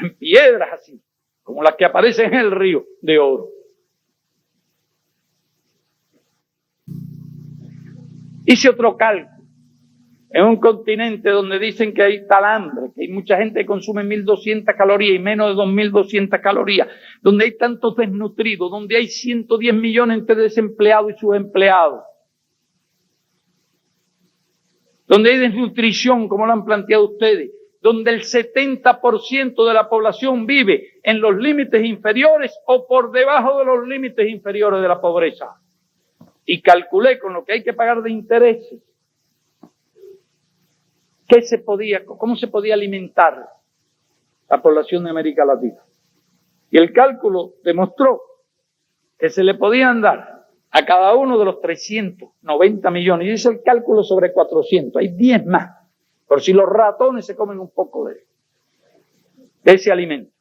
En piedras así, como las que aparecen en el río de oro. Hice otro cálculo. En un continente donde dicen que hay tal hambre, que hay mucha gente que consume 1.200 calorías y menos de 2.200 calorías, donde hay tantos desnutridos, donde hay 110 millones entre desempleados y subempleados, donde hay desnutrición, como lo han planteado ustedes, donde el 70% de la población vive en los límites inferiores o por debajo de los límites inferiores de la pobreza. Y calculé con lo que hay que pagar de intereses, ¿cómo se podía alimentar la población de América Latina? Y el cálculo demostró que se le podían dar a cada uno de los 390 millones. Y hice el cálculo sobre 400, hay 10 más, por si los ratones se comen un poco de él. de ese alimento.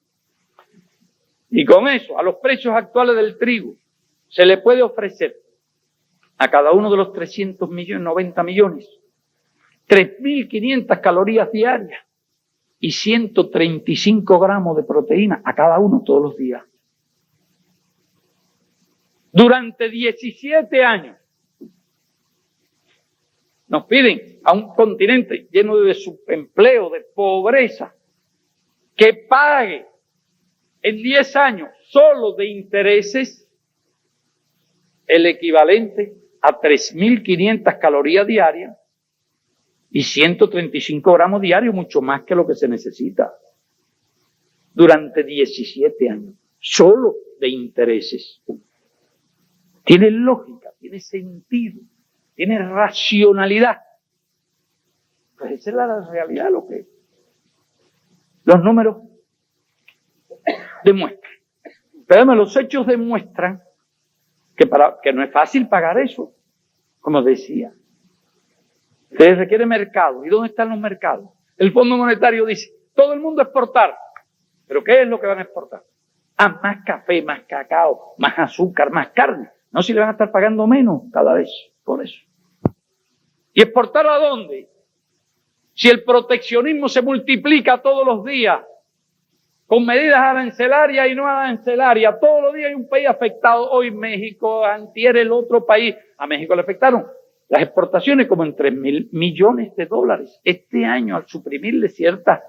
Y con eso, a los precios actuales del trigo, se le puede ofrecer a cada uno de los 90 millones, 3.500 calorías diarias y 135 gramos de proteína a cada uno todos los días. Durante 17 años nos piden a un continente lleno de subempleo, de pobreza, que pague en 10 años solo de intereses el equivalente a 3.500 calorías diarias y 135 gramos diarios, mucho más que lo que se necesita. Durante 17 años, solo de intereses. Tiene lógica, tiene sentido, tiene racionalidad. Pues esa es la realidad de lo que es. Los números demuestran. Pero los hechos demuestran que no es fácil pagar eso, como decía. Se requiere mercado. ¿Y dónde están los mercados? El Fondo Monetario dice, todo el mundo exportar. ¿Pero qué es lo que van a exportar? Más café, más cacao, más azúcar, más carne. No, si le van a estar pagando menos cada vez por eso. ¿Y exportar a dónde? Si el proteccionismo se multiplica todos los días, con medidas arancelarias y no arancelarias, todos los días hay un país afectado. Hoy México, antier el otro país. A México le afectaron las exportaciones como en 3.000 millones de dólares este año al suprimirle ciertos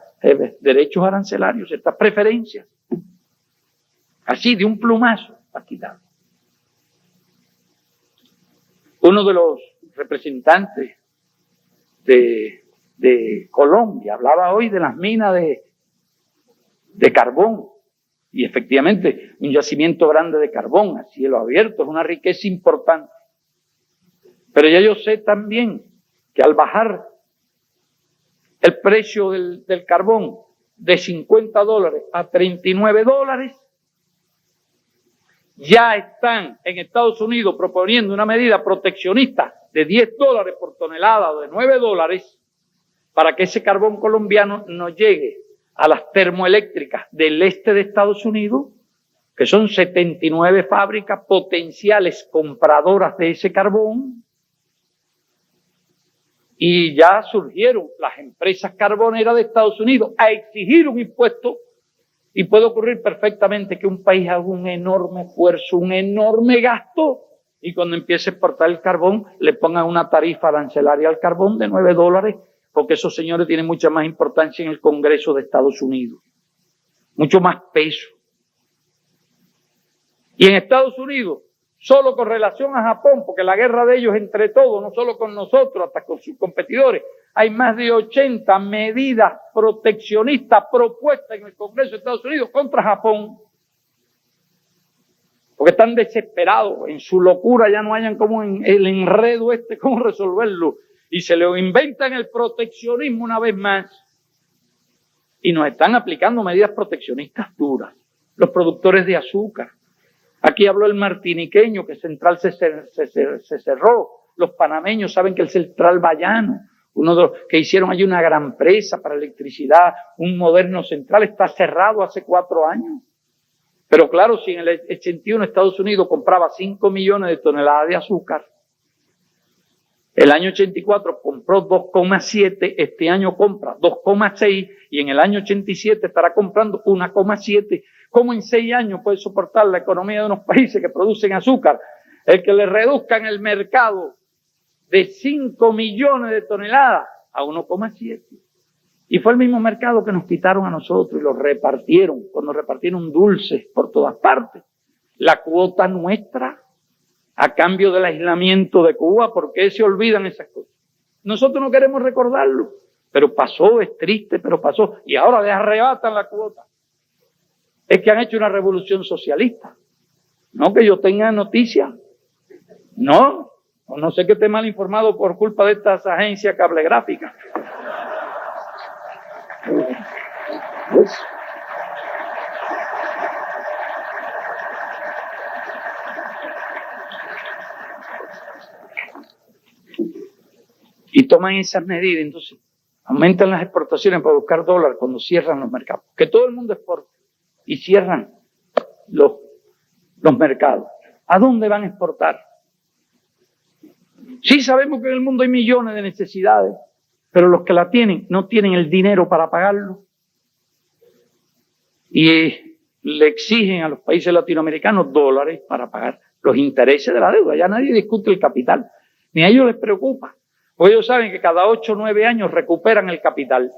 derechos arancelarios, ciertas preferencias. Así, de un plumazo, ha quitado. Uno de los representantes de Colombia hablaba hoy de las minas de carbón. Y efectivamente, un yacimiento grande de carbón a cielo abierto es una riqueza importante. Pero ya yo sé también que al bajar el precio del carbón de $50 a $39, ya están en Estados Unidos proponiendo una medida proteccionista de $10 por tonelada o de $9 para que ese carbón colombiano no llegue a las termoeléctricas del este de Estados Unidos, que son 79 fábricas potenciales compradoras de ese carbón. Y ya surgieron las empresas carboneras de Estados Unidos a exigir un impuesto. Y puede ocurrir perfectamente que un país haga un enorme esfuerzo, un enorme gasto, y cuando empiece a exportar el carbón, le pongan una tarifa arancelaria al carbón de $9, porque esos señores tienen mucha más importancia en el Congreso de Estados Unidos. Mucho más peso. Y en Estados Unidos, solo con relación a Japón, porque la guerra de ellos entre todos, no solo con nosotros, hasta con sus competidores, hay más de 80 medidas proteccionistas propuestas en el Congreso de Estados Unidos contra Japón. Porque están desesperados, en su locura ya no hayan como en el enredo cómo resolverlo. Y se le inventan el proteccionismo una vez más. Y nos están aplicando medidas proteccionistas duras. Los productores de azúcar. Aquí habló el martiniqueño que Central se cerró. Los panameños saben que el Central Bayano, uno de los que hicieron allí una gran presa para electricidad, un moderno central, está cerrado hace 4 años. Pero claro, si en el 81 Estados Unidos compraba 5 millones de toneladas de azúcar, el año 84 compró 2,7, este año compra 2,6 y en el año 87 estará comprando 1,7. ¿Cómo en 6 años puede soportar la economía de unos países que producen azúcar? El que le reduzcan el mercado de 5 millones de toneladas a 1,7. Y fue el mismo mercado que nos quitaron a nosotros y lo repartieron, cuando repartieron dulces por todas partes. La cuota nuestra, a cambio del aislamiento de Cuba, ¿por qué se olvidan esas cosas? Nosotros no queremos recordarlo, pero pasó, es triste, pero pasó. Y ahora les arrebatan la cuota. Es que han hecho una revolución socialista. No que yo tenga noticia. No, no sé que esté mal informado por culpa de estas agencias cablegráficas. Pues, y toman esas medidas. Entonces, aumentan las exportaciones para buscar dólar cuando cierran los mercados. Que todo el mundo exporte y cierran los mercados. ¿A dónde van a exportar? Sí sabemos que en el mundo hay millones de necesidades, pero los que la tienen no tienen el dinero para pagarlo. Y le exigen a los países latinoamericanos dólares para pagar los intereses de la deuda. Ya nadie discute el capital, ni a ellos les preocupa. Porque ellos saben que cada 8 o 9 años recuperan el capital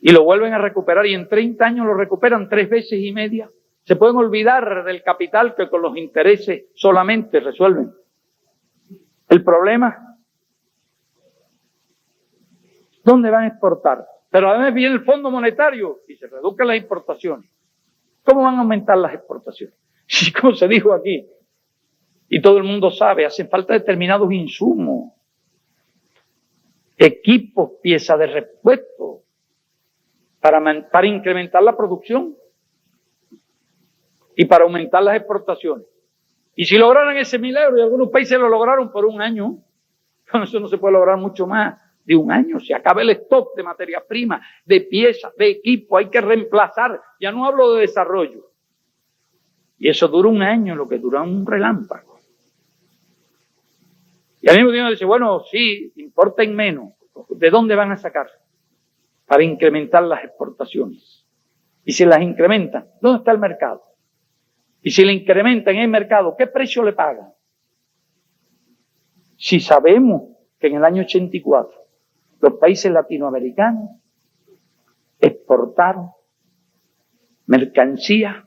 y lo vuelven a recuperar y en 30 años lo recuperan 3 veces y media. Se pueden olvidar del capital que con los intereses solamente resuelven el problema. ¿Dónde van a exportar? Pero además viene el Fondo Monetario y se reducen las importaciones. ¿Cómo van a aumentar las exportaciones? Y como se dijo aquí, y todo el mundo sabe, hacen falta determinados insumos, equipos, piezas de repuesto, para incrementar la producción y para aumentar las exportaciones. Y si lograran ese milagro, y algunos países lo lograron por un año, eso no se puede lograr mucho más de un año. Se acaba el stock de materia prima, de piezas, de equipo, hay que reemplazar. Ya no hablo de desarrollo. Y eso dura un año, lo que dura un relámpago. Y al mismo tiempo dice, bueno, sí, importen menos. ¿De dónde van a sacar? Para incrementar las exportaciones. Y si las incrementan, ¿dónde está el mercado? Y si le incrementan en el mercado, ¿qué precio le pagan? Si sabemos que en el año 84 los países latinoamericanos exportaron mercancías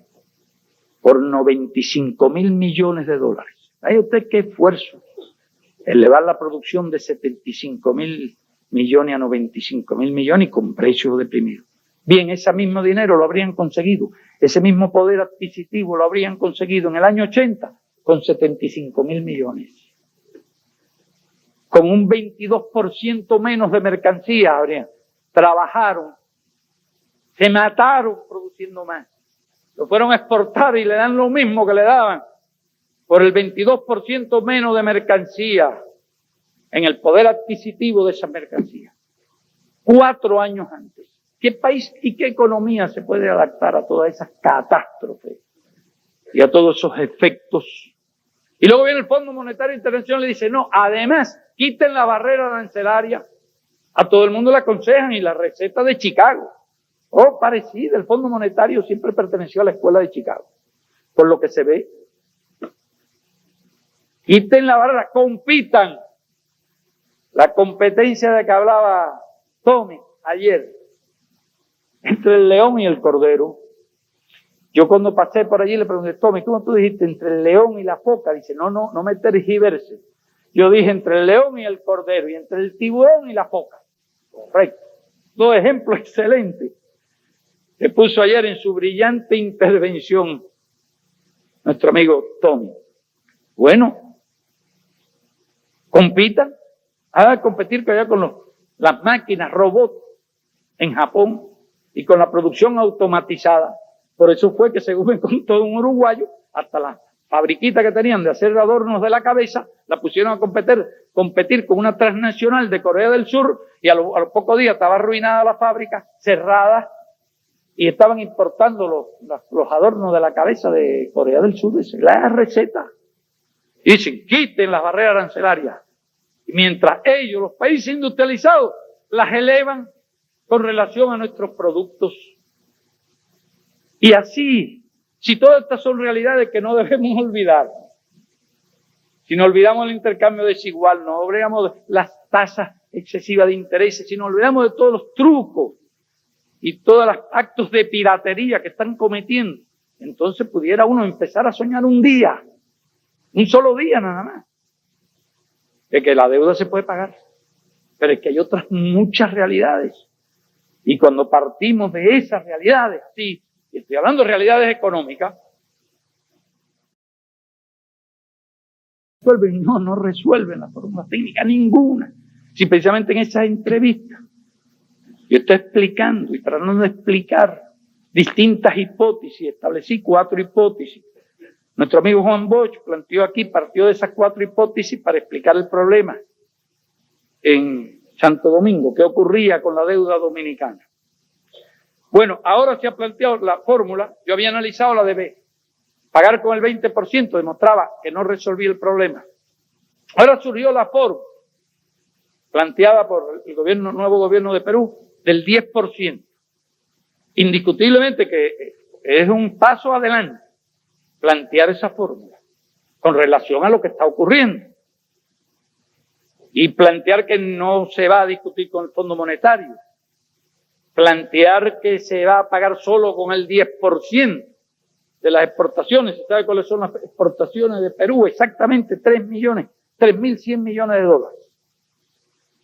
por 95.000 millones de dólares. ¿Sabe usted qué esfuerzo? Elevar la producción de 75.000 millones a 95.000 millones y con precios deprimidos. Bien, ese mismo dinero lo habrían conseguido, ese mismo poder adquisitivo lo habrían conseguido en el año 80 con 75.000 millones. Con un 22% menos de mercancía trabajaron, se mataron produciendo más. Lo fueron a exportar y le dan lo mismo que le daban por el 22% menos de mercancía en el poder adquisitivo de esa mercancía. 4 años antes. ¿Qué país y qué economía se puede adaptar a todas esas catástrofes y a todos esos efectos? Y luego viene el Fondo Monetario Internacional y le dice, no, además, quiten la barrera arancelaria. A todo el mundo le aconsejan y la receta de Chicago. Parecida, el Fondo Monetario siempre perteneció a la escuela de Chicago. Por lo que se ve. Quiten la barrera, compitan. La competencia de que hablaba Tommy ayer, entre el león y el cordero. Yo cuando pasé por allí le pregunté, Tommy, ¿cómo tú dijiste entre el león y la foca? Dice, no me tergiverse. Yo dije entre el león y el cordero, y entre el tiburón y la foca. Correcto. 2 ejemplos excelentes que puso ayer en su brillante intervención nuestro amigo Tommy. Bueno, compitan, hagan competir que allá con las máquinas, robots en Japón y con la producción automatizada. Por eso fue que según me contó un uruguayo, hasta la fabriquita que tenían de hacer adornos de la cabeza, la pusieron a competir con una transnacional de Corea del Sur y a los pocos días estaba arruinada la fábrica, cerrada, y estaban importando los adornos de la cabeza de Corea del Sur. Esa es la receta. Y dicen, quiten las barreras arancelarias. Y mientras ellos, los países industrializados, las elevan con relación a nuestros productos. Y así, si todas estas son realidades que no debemos olvidar, si no olvidamos el intercambio desigual, no olvidamos las tasas excesivas de intereses, si no olvidamos de todos los trucos y todos los actos de piratería que están cometiendo, entonces pudiera uno empezar a soñar un día, un solo día nada más, de que la deuda se puede pagar. Pero es que hay otras muchas realidades. Y cuando partimos de esas realidades, sí, y estoy hablando de realidades económicas, no resuelven la fórmula técnica ninguna. Si precisamente en esas entrevistas yo estoy explicando y tratando de explicar distintas hipótesis, establecí 4 hipótesis. Nuestro amigo Juan Bosch partió de esas 4 hipótesis para explicar el problema en Santo Domingo. ¿Qué ocurría con la deuda dominicana? Bueno, ahora se ha planteado la fórmula. Yo había analizado la de B. Pagar con el 20% demostraba que no resolvía el problema. Ahora surgió la fórmula planteada por el nuevo gobierno de Perú del 10%. Indiscutiblemente que es un paso adelante plantear esa fórmula con relación a lo que está ocurriendo y plantear que no se va a discutir con el Fondo Monetario, plantear que se va a pagar solo con el 10% de las exportaciones. ¿Se sabe cuáles son las exportaciones de Perú? Exactamente 3.100 millones de dólares.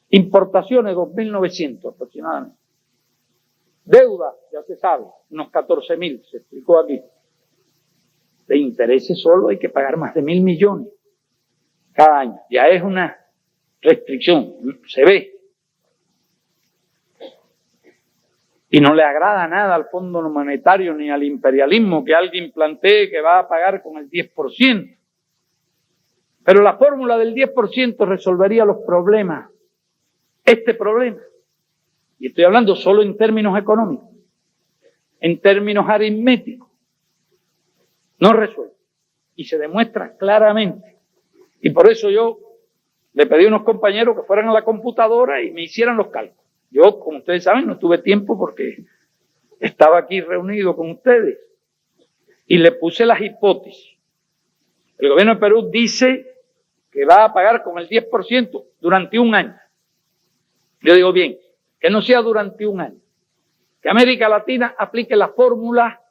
Importaciones 2.900 aproximadamente. Deuda, ya se sabe, unos 14.000, se explicó aquí. De intereses solo hay que pagar más de 1.000 millones cada año. Ya es una restricción, se ve. Y no le agrada nada al Fondo Monetario ni al imperialismo que alguien plantee que va a pagar con el 10%. Pero la fórmula del 10% resolvería los problemas. Este problema. Y estoy hablando solo en términos económicos. En términos aritméticos. No resuelve. Y se demuestra claramente. Y por eso yo le pedí a unos compañeros que fueran a la computadora y me hicieran los cálculos. Yo, como ustedes saben, no tuve tiempo porque estaba aquí reunido con ustedes. Y le puse las hipótesis. El gobierno de Perú dice que va a pagar con el 10% durante un año. Yo digo bien, que no sea durante un año. Que América Latina aplique la fórmula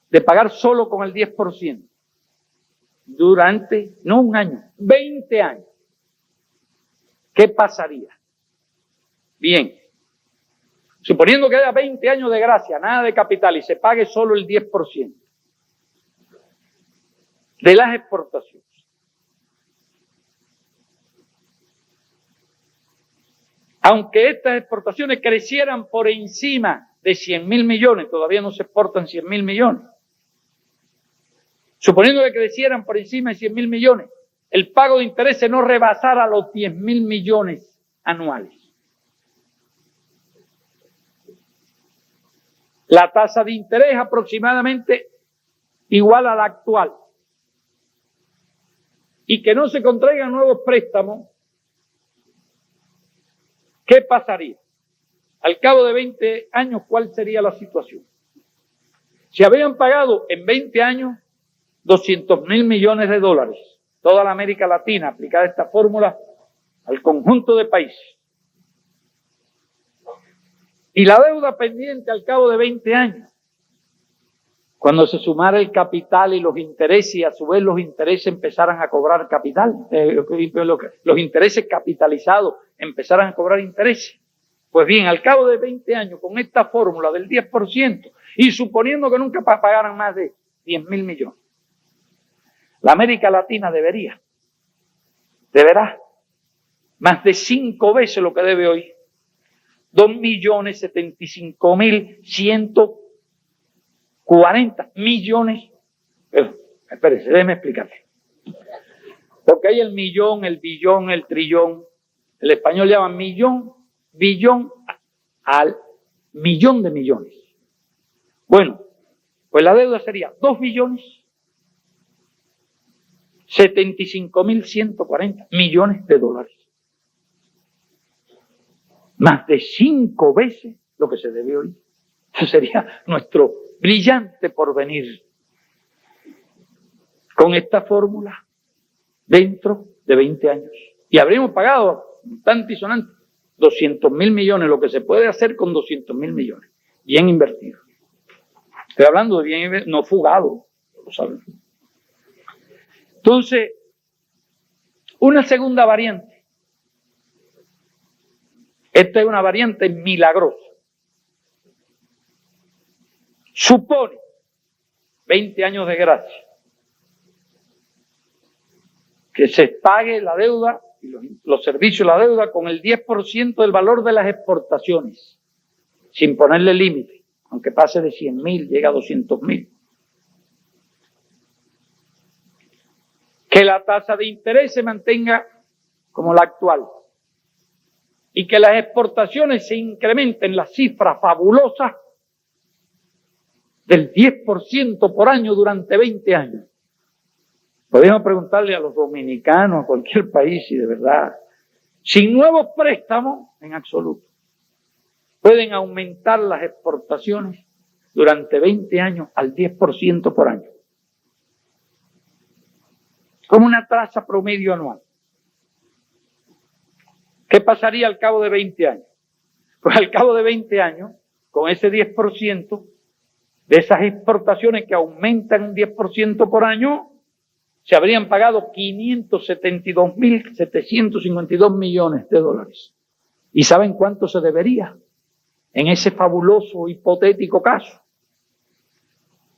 de pagar solo con el 10%. Durante, no un año, 20 años. ¿Qué pasaría? Bien, suponiendo que haya 20 años de gracia, nada de capital y se pague solo el 10% de las exportaciones. Aunque estas exportaciones crecieran por encima de 100.000 millones, todavía no se exportan 100.000 millones. Suponiendo que crecieran por encima de 100.000 millones, el pago de intereses no rebasara los 10.000 millones anuales. La tasa de interés aproximadamente igual a la actual. Y que no se contraigan nuevos préstamos. ¿Qué pasaría? Al cabo de 20 años, ¿cuál sería la situación? Si habían pagado en 20 años 200.000 millones de dólares, toda la América Latina, aplicada esta fórmula al conjunto de países, y la deuda pendiente al cabo de 20 años, cuando se sumara el capital y los intereses, y a su vez los intereses empezaran a cobrar capital, los intereses capitalizados empezaran a cobrar intereses. Pues bien, al cabo de 20 años, con esta fórmula del 10%, y suponiendo que nunca pagaran más de 10.000 millones, la América Latina deberá más de 5 veces lo que debe hoy, 2.075.140 millones. Espérese, déjeme explicarle. Porque hay el millón, el billón, el trillón. El español llama millón, billón, al millón de millones. Bueno, pues la deuda sería 2.075.140 millones de dólares. Más de 5 veces lo que se debe hoy. Eso sería nuestro brillante porvenir. Con esta fórmula, dentro de 20 años. Y habríamos pagado, tanto y sonante, 200.000 millones, lo que se puede hacer con 200.000 millones. Bien invertido. Estoy hablando de bien invertido, no fugado, lo saben. Entonces, una segunda variante. Esta es una variante milagrosa. Supone 20 años de gracia. Que se pague la deuda y los servicios de la deuda con el 10% del valor de las exportaciones, sin ponerle límite, aunque pase de 100.000, llega a 200.000. Que la tasa de interés se mantenga como la actual. y que las exportaciones se incrementen las cifras fabulosas del 10% por año durante 20 años. Podríamos preguntarle a los dominicanos, a cualquier país, si de verdad, sin nuevos préstamos, en absoluto, pueden aumentar las exportaciones durante 20 años al 10% por año. Como una tasa promedio anual. ¿Qué pasaría al cabo de 20 años? Pues al cabo de 20 años, con ese 10% de esas exportaciones que aumentan un 10% por año, se habrían pagado 572.752 millones de dólares. ¿Y saben cuánto se debería en ese fabuloso hipotético caso?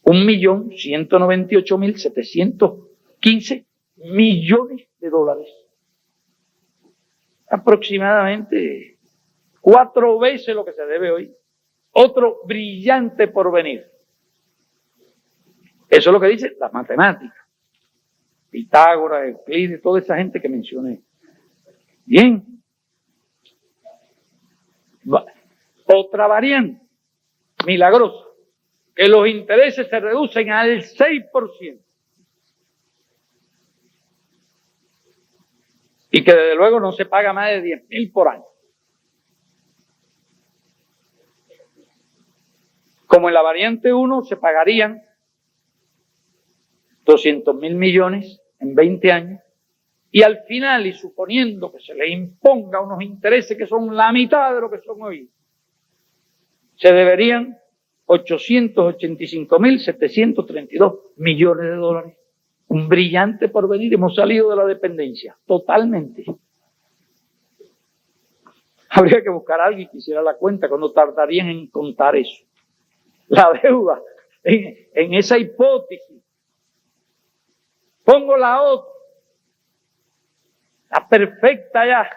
1.198.715 millones de dólares. Aproximadamente 4 veces lo que se debe hoy. Otro brillante porvenir. Eso es lo que dice las matemáticas. Pitágoras, Euclides, toda esa gente que mencioné. Bien. Otra variante milagrosa, que los intereses se reducen al 6%. Y que desde luego no se paga más de 10.000 por año. Como en la variante 1 se pagarían 200.000 millones en 20 años, y al final, y suponiendo que se le imponga unos intereses que son la mitad de lo que son hoy, se deberían 885.732 millones de dólares. Un brillante porvenir. Hemos salido de la dependencia, totalmente. Habría que buscar a alguien que hiciera la cuenta cuando tardarían en contar eso. La deuda, en esa hipótesis. Pongo la otra, la perfecta ya,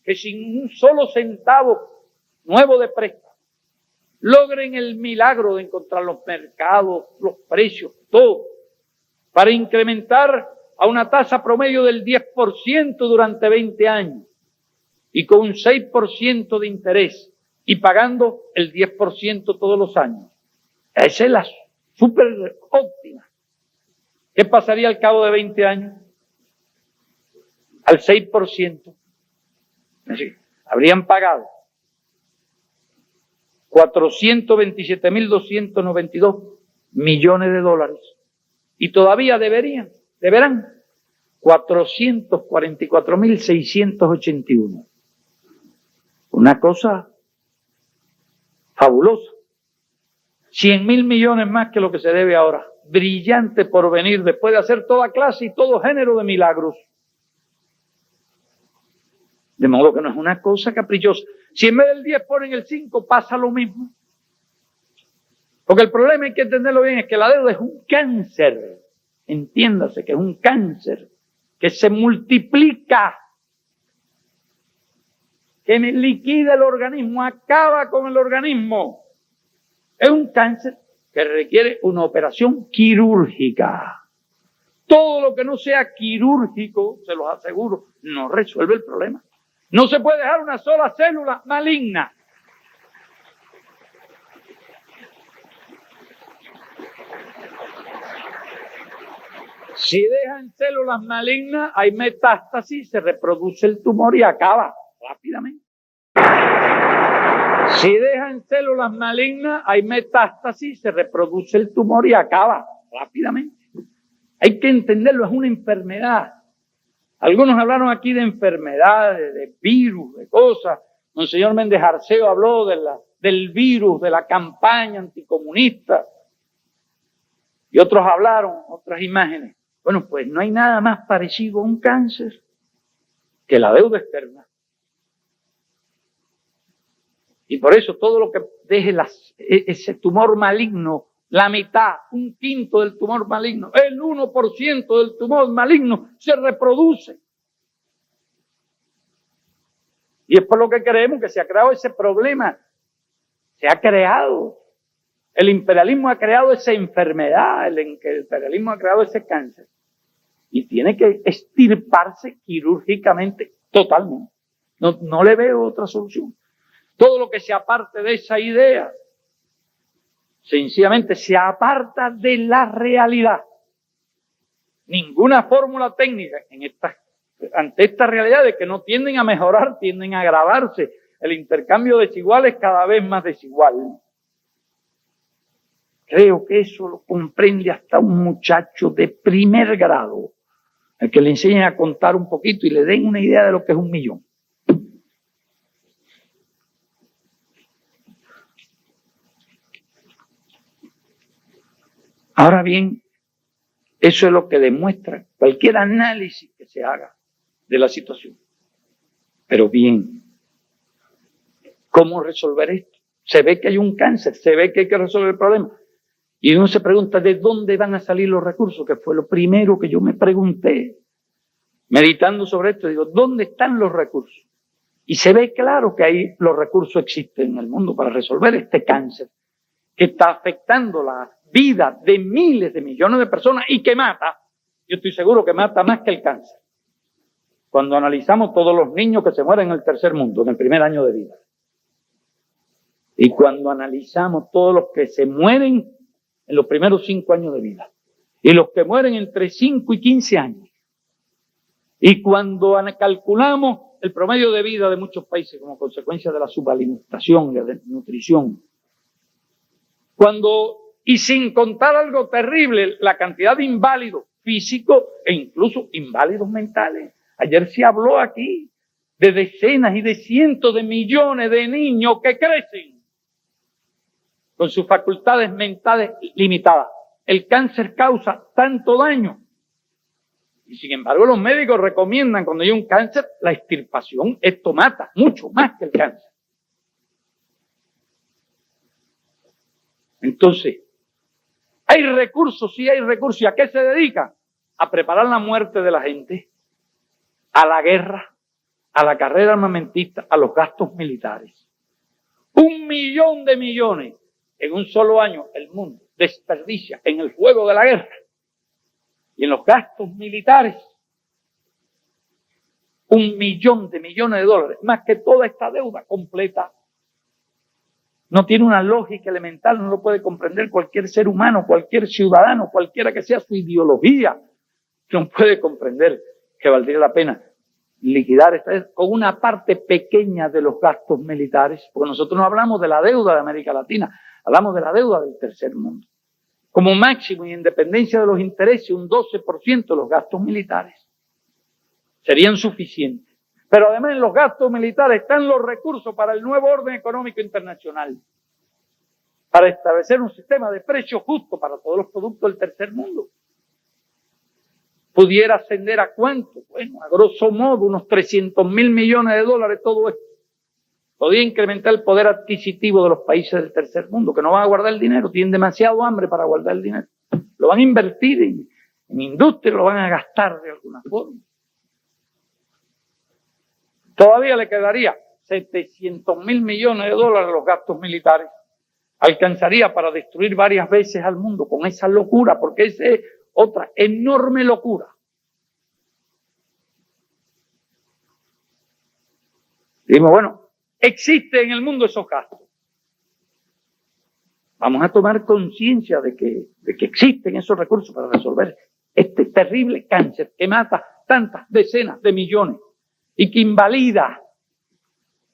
que sin un solo centavo nuevo de préstamo, logren el milagro de encontrar los mercados, los precios, todo, para incrementar a una tasa promedio del 10% durante 20 años, y con un 6% de interés, y pagando el 10% todos los años. Esa es la súper óptima. ¿Qué pasaría al cabo de 20 años? Al 6%. Es decir, habrían pagado 427.292 millones de dólares. Y todavía deberán 444.681. Una cosa fabulosa. 100.000 millones más que lo que se debe ahora. Brillante porvenir, después de hacer toda clase y todo género de milagros. De modo que no es una cosa caprichosa. Si en vez del 10 ponen el 5, pasa lo mismo. Porque el problema, hay que entenderlo bien, es que la deuda es un cáncer. Entiéndase que es un cáncer que se multiplica, que liquida el organismo, acaba con el organismo. Es un cáncer que requiere una operación quirúrgica. Todo lo que no sea quirúrgico, se los aseguro, no resuelve el problema. No se puede dejar una sola célula maligna. Si dejan células malignas, hay metástasis, se reproduce el tumor y acaba rápidamente. Si dejan células malignas, hay metástasis, se reproduce el tumor y acaba rápidamente. Hay que entenderlo, es una enfermedad. Algunos hablaron aquí de enfermedades, de virus, de cosas. Monseñor Méndez Arceo habló del virus, de la campaña anticomunista. Y otros hablaron, otras imágenes. Bueno, pues no hay nada más parecido a un cáncer que la deuda externa. Y por eso todo lo que deje ese tumor maligno, la mitad, 1/5 del tumor maligno, el 1% del tumor maligno se reproduce. Y es por lo que creemos que se ha creado ese problema. Se ha creado. El imperialismo ha creado esa enfermedad, el imperialismo ha creado ese cáncer. Y tiene que extirparse quirúrgicamente totalmente. No le veo otra solución. Todo lo que se aparte de esa idea, sencillamente se aparta de la realidad. Ninguna fórmula técnica ante esta realidad de que no tienden a mejorar, tienden a agravarse. El intercambio desigual es cada vez más desigual. Creo que eso lo comprende hasta un muchacho de primer grado, al que le enseñen a contar un poquito y le den una idea de lo que es 1 millón. Ahora bien, eso es lo que demuestra cualquier análisis que se haga de la situación. Pero bien, ¿cómo resolver esto? Se ve que hay un cáncer, se ve que hay que resolver el problema. Y uno se pregunta, ¿de dónde van a salir los recursos? Que fue lo primero que yo me pregunté, meditando sobre esto. Digo, ¿dónde están los recursos? Y se ve claro que ahí los recursos existen en el mundo para resolver este cáncer que está afectando la vida de miles de millones de personas y que mata. Yo estoy seguro que mata más que el cáncer. Cuando analizamos todos los niños que se mueren en el tercer mundo, en el primer año de vida. Y cuando analizamos todos los que se mueren en los primeros 5 años de vida. Y los que mueren entre 5 y 15 años. Y cuando calculamos el promedio de vida de muchos países como consecuencia de la subalimentación y la desnutrición. Y sin contar algo terrible, la cantidad de inválidos físicos e incluso inválidos mentales. Ayer se habló aquí de decenas y de cientos de millones de niños que crecen con sus facultades mentales limitadas. El cáncer causa tanto daño. Y sin embargo los médicos recomiendan cuando hay un cáncer, la extirpación. Esto mata mucho más que el cáncer. Entonces, hay recursos, sí hay recursos. ¿Y a qué se dedica? A preparar la muerte de la gente, a la guerra, a la carrera armamentista, a los gastos militares. 1 millón de millones en un solo año el mundo desperdicia en el juego de la guerra y en los gastos militares 1 millón de millones de dólares, más que toda esta deuda completa. No tiene una lógica elemental, no lo puede comprender cualquier ser humano, cualquier ciudadano, cualquiera que sea su ideología. No puede comprender que valdría la pena liquidar esta deuda con una parte pequeña de los gastos militares, porque nosotros no hablamos de la deuda de América Latina, hablamos de la deuda del tercer mundo. Como máximo y en dependencia de los intereses, un 12% de los gastos militares serían suficientes. Pero además en los gastos militares están los recursos para el nuevo orden económico internacional, para establecer un sistema de precios justo para todos los productos del tercer mundo. ¿Pudiera ascender a cuánto? Bueno, a grosso modo, unos 300.000 millones de dólares todo esto. Podría incrementar el poder adquisitivo de los países del tercer mundo, que no van a guardar el dinero, tienen demasiado hambre para guardar el dinero. Lo van a invertir en industria, lo van a gastar de alguna forma. Todavía le quedaría 700.000 millones de dólares los gastos militares. Alcanzaría para destruir varias veces al mundo con esa locura, porque esa es otra enorme locura. Dijimos, bueno, existen en el mundo esos gastos. Vamos a tomar conciencia de que existen esos recursos para resolver este terrible cáncer que mata tantas decenas de millones y que invalida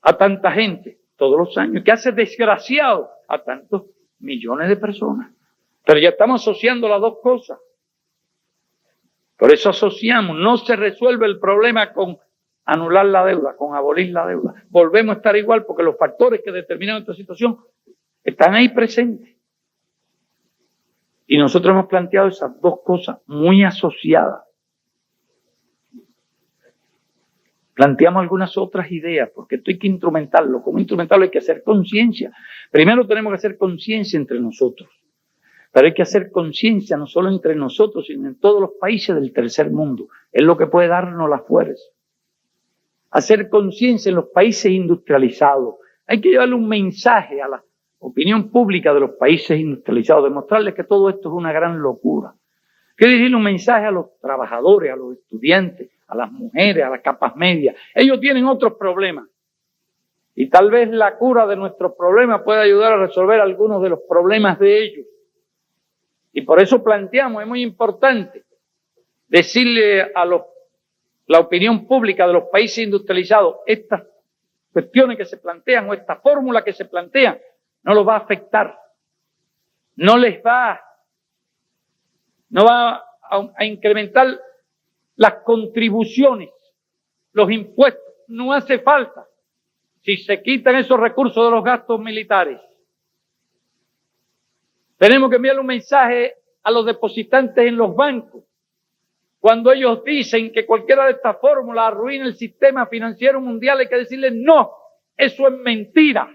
a tanta gente todos los años, que hace desgraciado a tantos millones de personas. Pero ya estamos asociando las dos cosas. Por eso asociamos, no se resuelve el problema con anular la deuda, con abolir la deuda. Volvemos a estar igual porque los factores que determinan esta situación están ahí presentes. Y nosotros hemos planteado esas dos cosas muy asociadas. Planteamos algunas otras ideas, porque esto hay que instrumentarlo. Como instrumentarlo hay que hacer conciencia. Primero tenemos que hacer conciencia entre nosotros. Pero hay que hacer conciencia no solo entre nosotros, sino en todos los países del tercer mundo. Es lo que puede darnos la fuerza. Hacer conciencia en los países industrializados. Hay que llevarle un mensaje a la opinión pública de los países industrializados, demostrarles que todo esto es una gran locura. Hay que dirigirle un mensaje a los trabajadores, a los estudiantes, a las mujeres, a las capas medias. Ellos tienen otros problemas. Y tal vez la cura de nuestros problemas pueda ayudar a resolver algunos de los problemas de ellos. Y por eso planteamos, es muy importante decirle a la opinión pública de los países industrializados, estas cuestiones que se plantean o esta fórmula que se plantean no los va a afectar. No va a incrementar las contribuciones, los impuestos. No hace falta. Si se quitan esos recursos de los gastos militares, tenemos que enviarle un mensaje a los depositantes en los bancos. Cuando ellos dicen que cualquiera de estas fórmulas arruina el sistema financiero mundial, hay que decirles no, eso es mentira.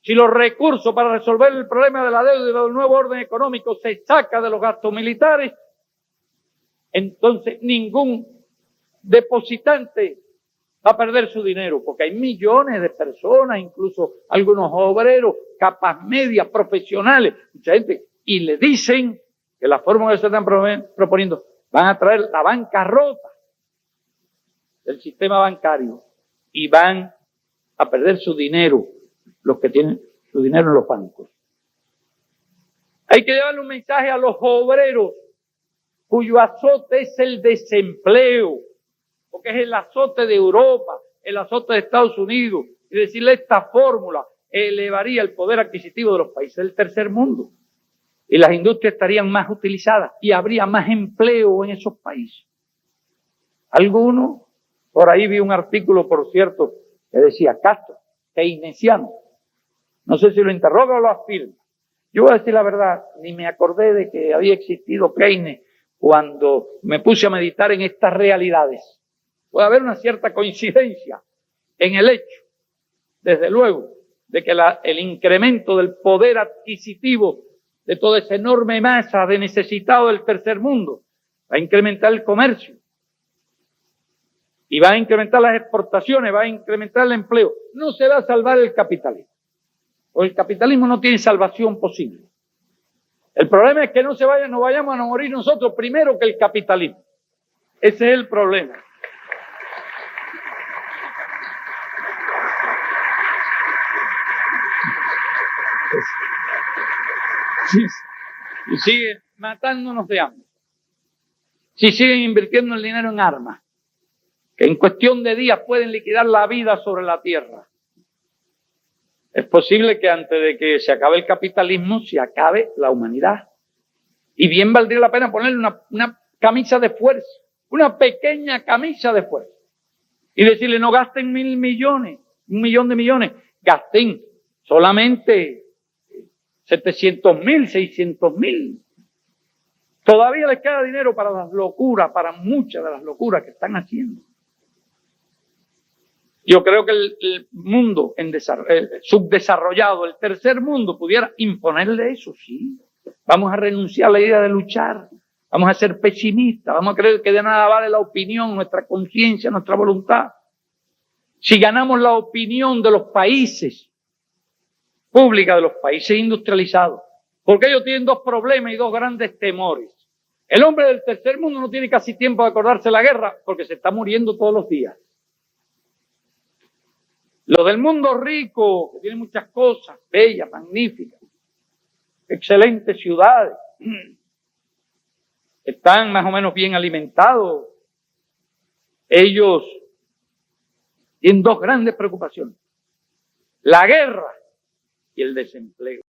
Si los recursos para resolver el problema de la deuda y del nuevo orden económico se saca de los gastos militares, entonces ningún depositante va a perder su dinero, porque hay millones de personas, incluso algunos obreros, capas medias, profesionales, mucha gente, y le dicen que la fórmula que se están proponiendo van a traer la bancarrota del sistema bancario y van a perder su dinero, los que tienen su dinero en los bancos. Hay que llevarle un mensaje a los obreros cuyo azote es el desempleo, porque es el azote de Europa, el azote de Estados Unidos, y decirle esta fórmula elevaría el poder adquisitivo de los países del tercer mundo y las industrias estarían más utilizadas y habría más empleo en esos países. Algunos, por ahí vi un artículo, por cierto, que decía Castro, keynesiano. No sé si lo interroga o lo afirma. Yo voy a decir la verdad, ni me acordé de que había existido Keynes cuando me puse a meditar en estas realidades. Puede haber una cierta coincidencia en el hecho, desde luego, de que el incremento del poder adquisitivo de toda esa enorme masa de necesitados del tercer mundo va a incrementar el comercio y va a incrementar las exportaciones, va a incrementar el empleo. No se va a salvar el capitalismo, porque el capitalismo no tiene salvación posible. El problema es que no vayamos a morir nosotros primero que el capitalismo. Ese es el problema. Y siguen matándonos de hambre. Si siguen invirtiendo el dinero en armas, que en cuestión de días pueden liquidar la vida sobre la tierra. Es posible que antes de que se acabe el capitalismo, se acabe la humanidad. Y bien valdría la pena ponerle una camisa de fuerza, una pequeña camisa de fuerza. Y decirle, no gasten 1.000 millones, 1 millón de millones, gasten solamente 700.000, 600.000. Todavía les queda dinero para las locuras, para muchas de las locuras que están haciendo. Yo creo que el mundo subdesarrollado, el tercer mundo, pudiera imponerle eso, sí. Vamos a renunciar a la idea de luchar, vamos a ser pesimistas, vamos a creer que de nada vale la opinión, nuestra conciencia, nuestra voluntad. Si ganamos la opinión de los países, pública de los países industrializados, porque ellos tienen dos problemas y dos grandes temores. El hombre del tercer mundo no tiene casi tiempo de acordarse de la guerra porque se está muriendo todos los días. Los del mundo rico, que tiene muchas cosas bellas, magníficas, excelentes ciudades, están más o menos bien alimentados. Ellos tienen dos grandes preocupaciones: la guerra y el desempleo.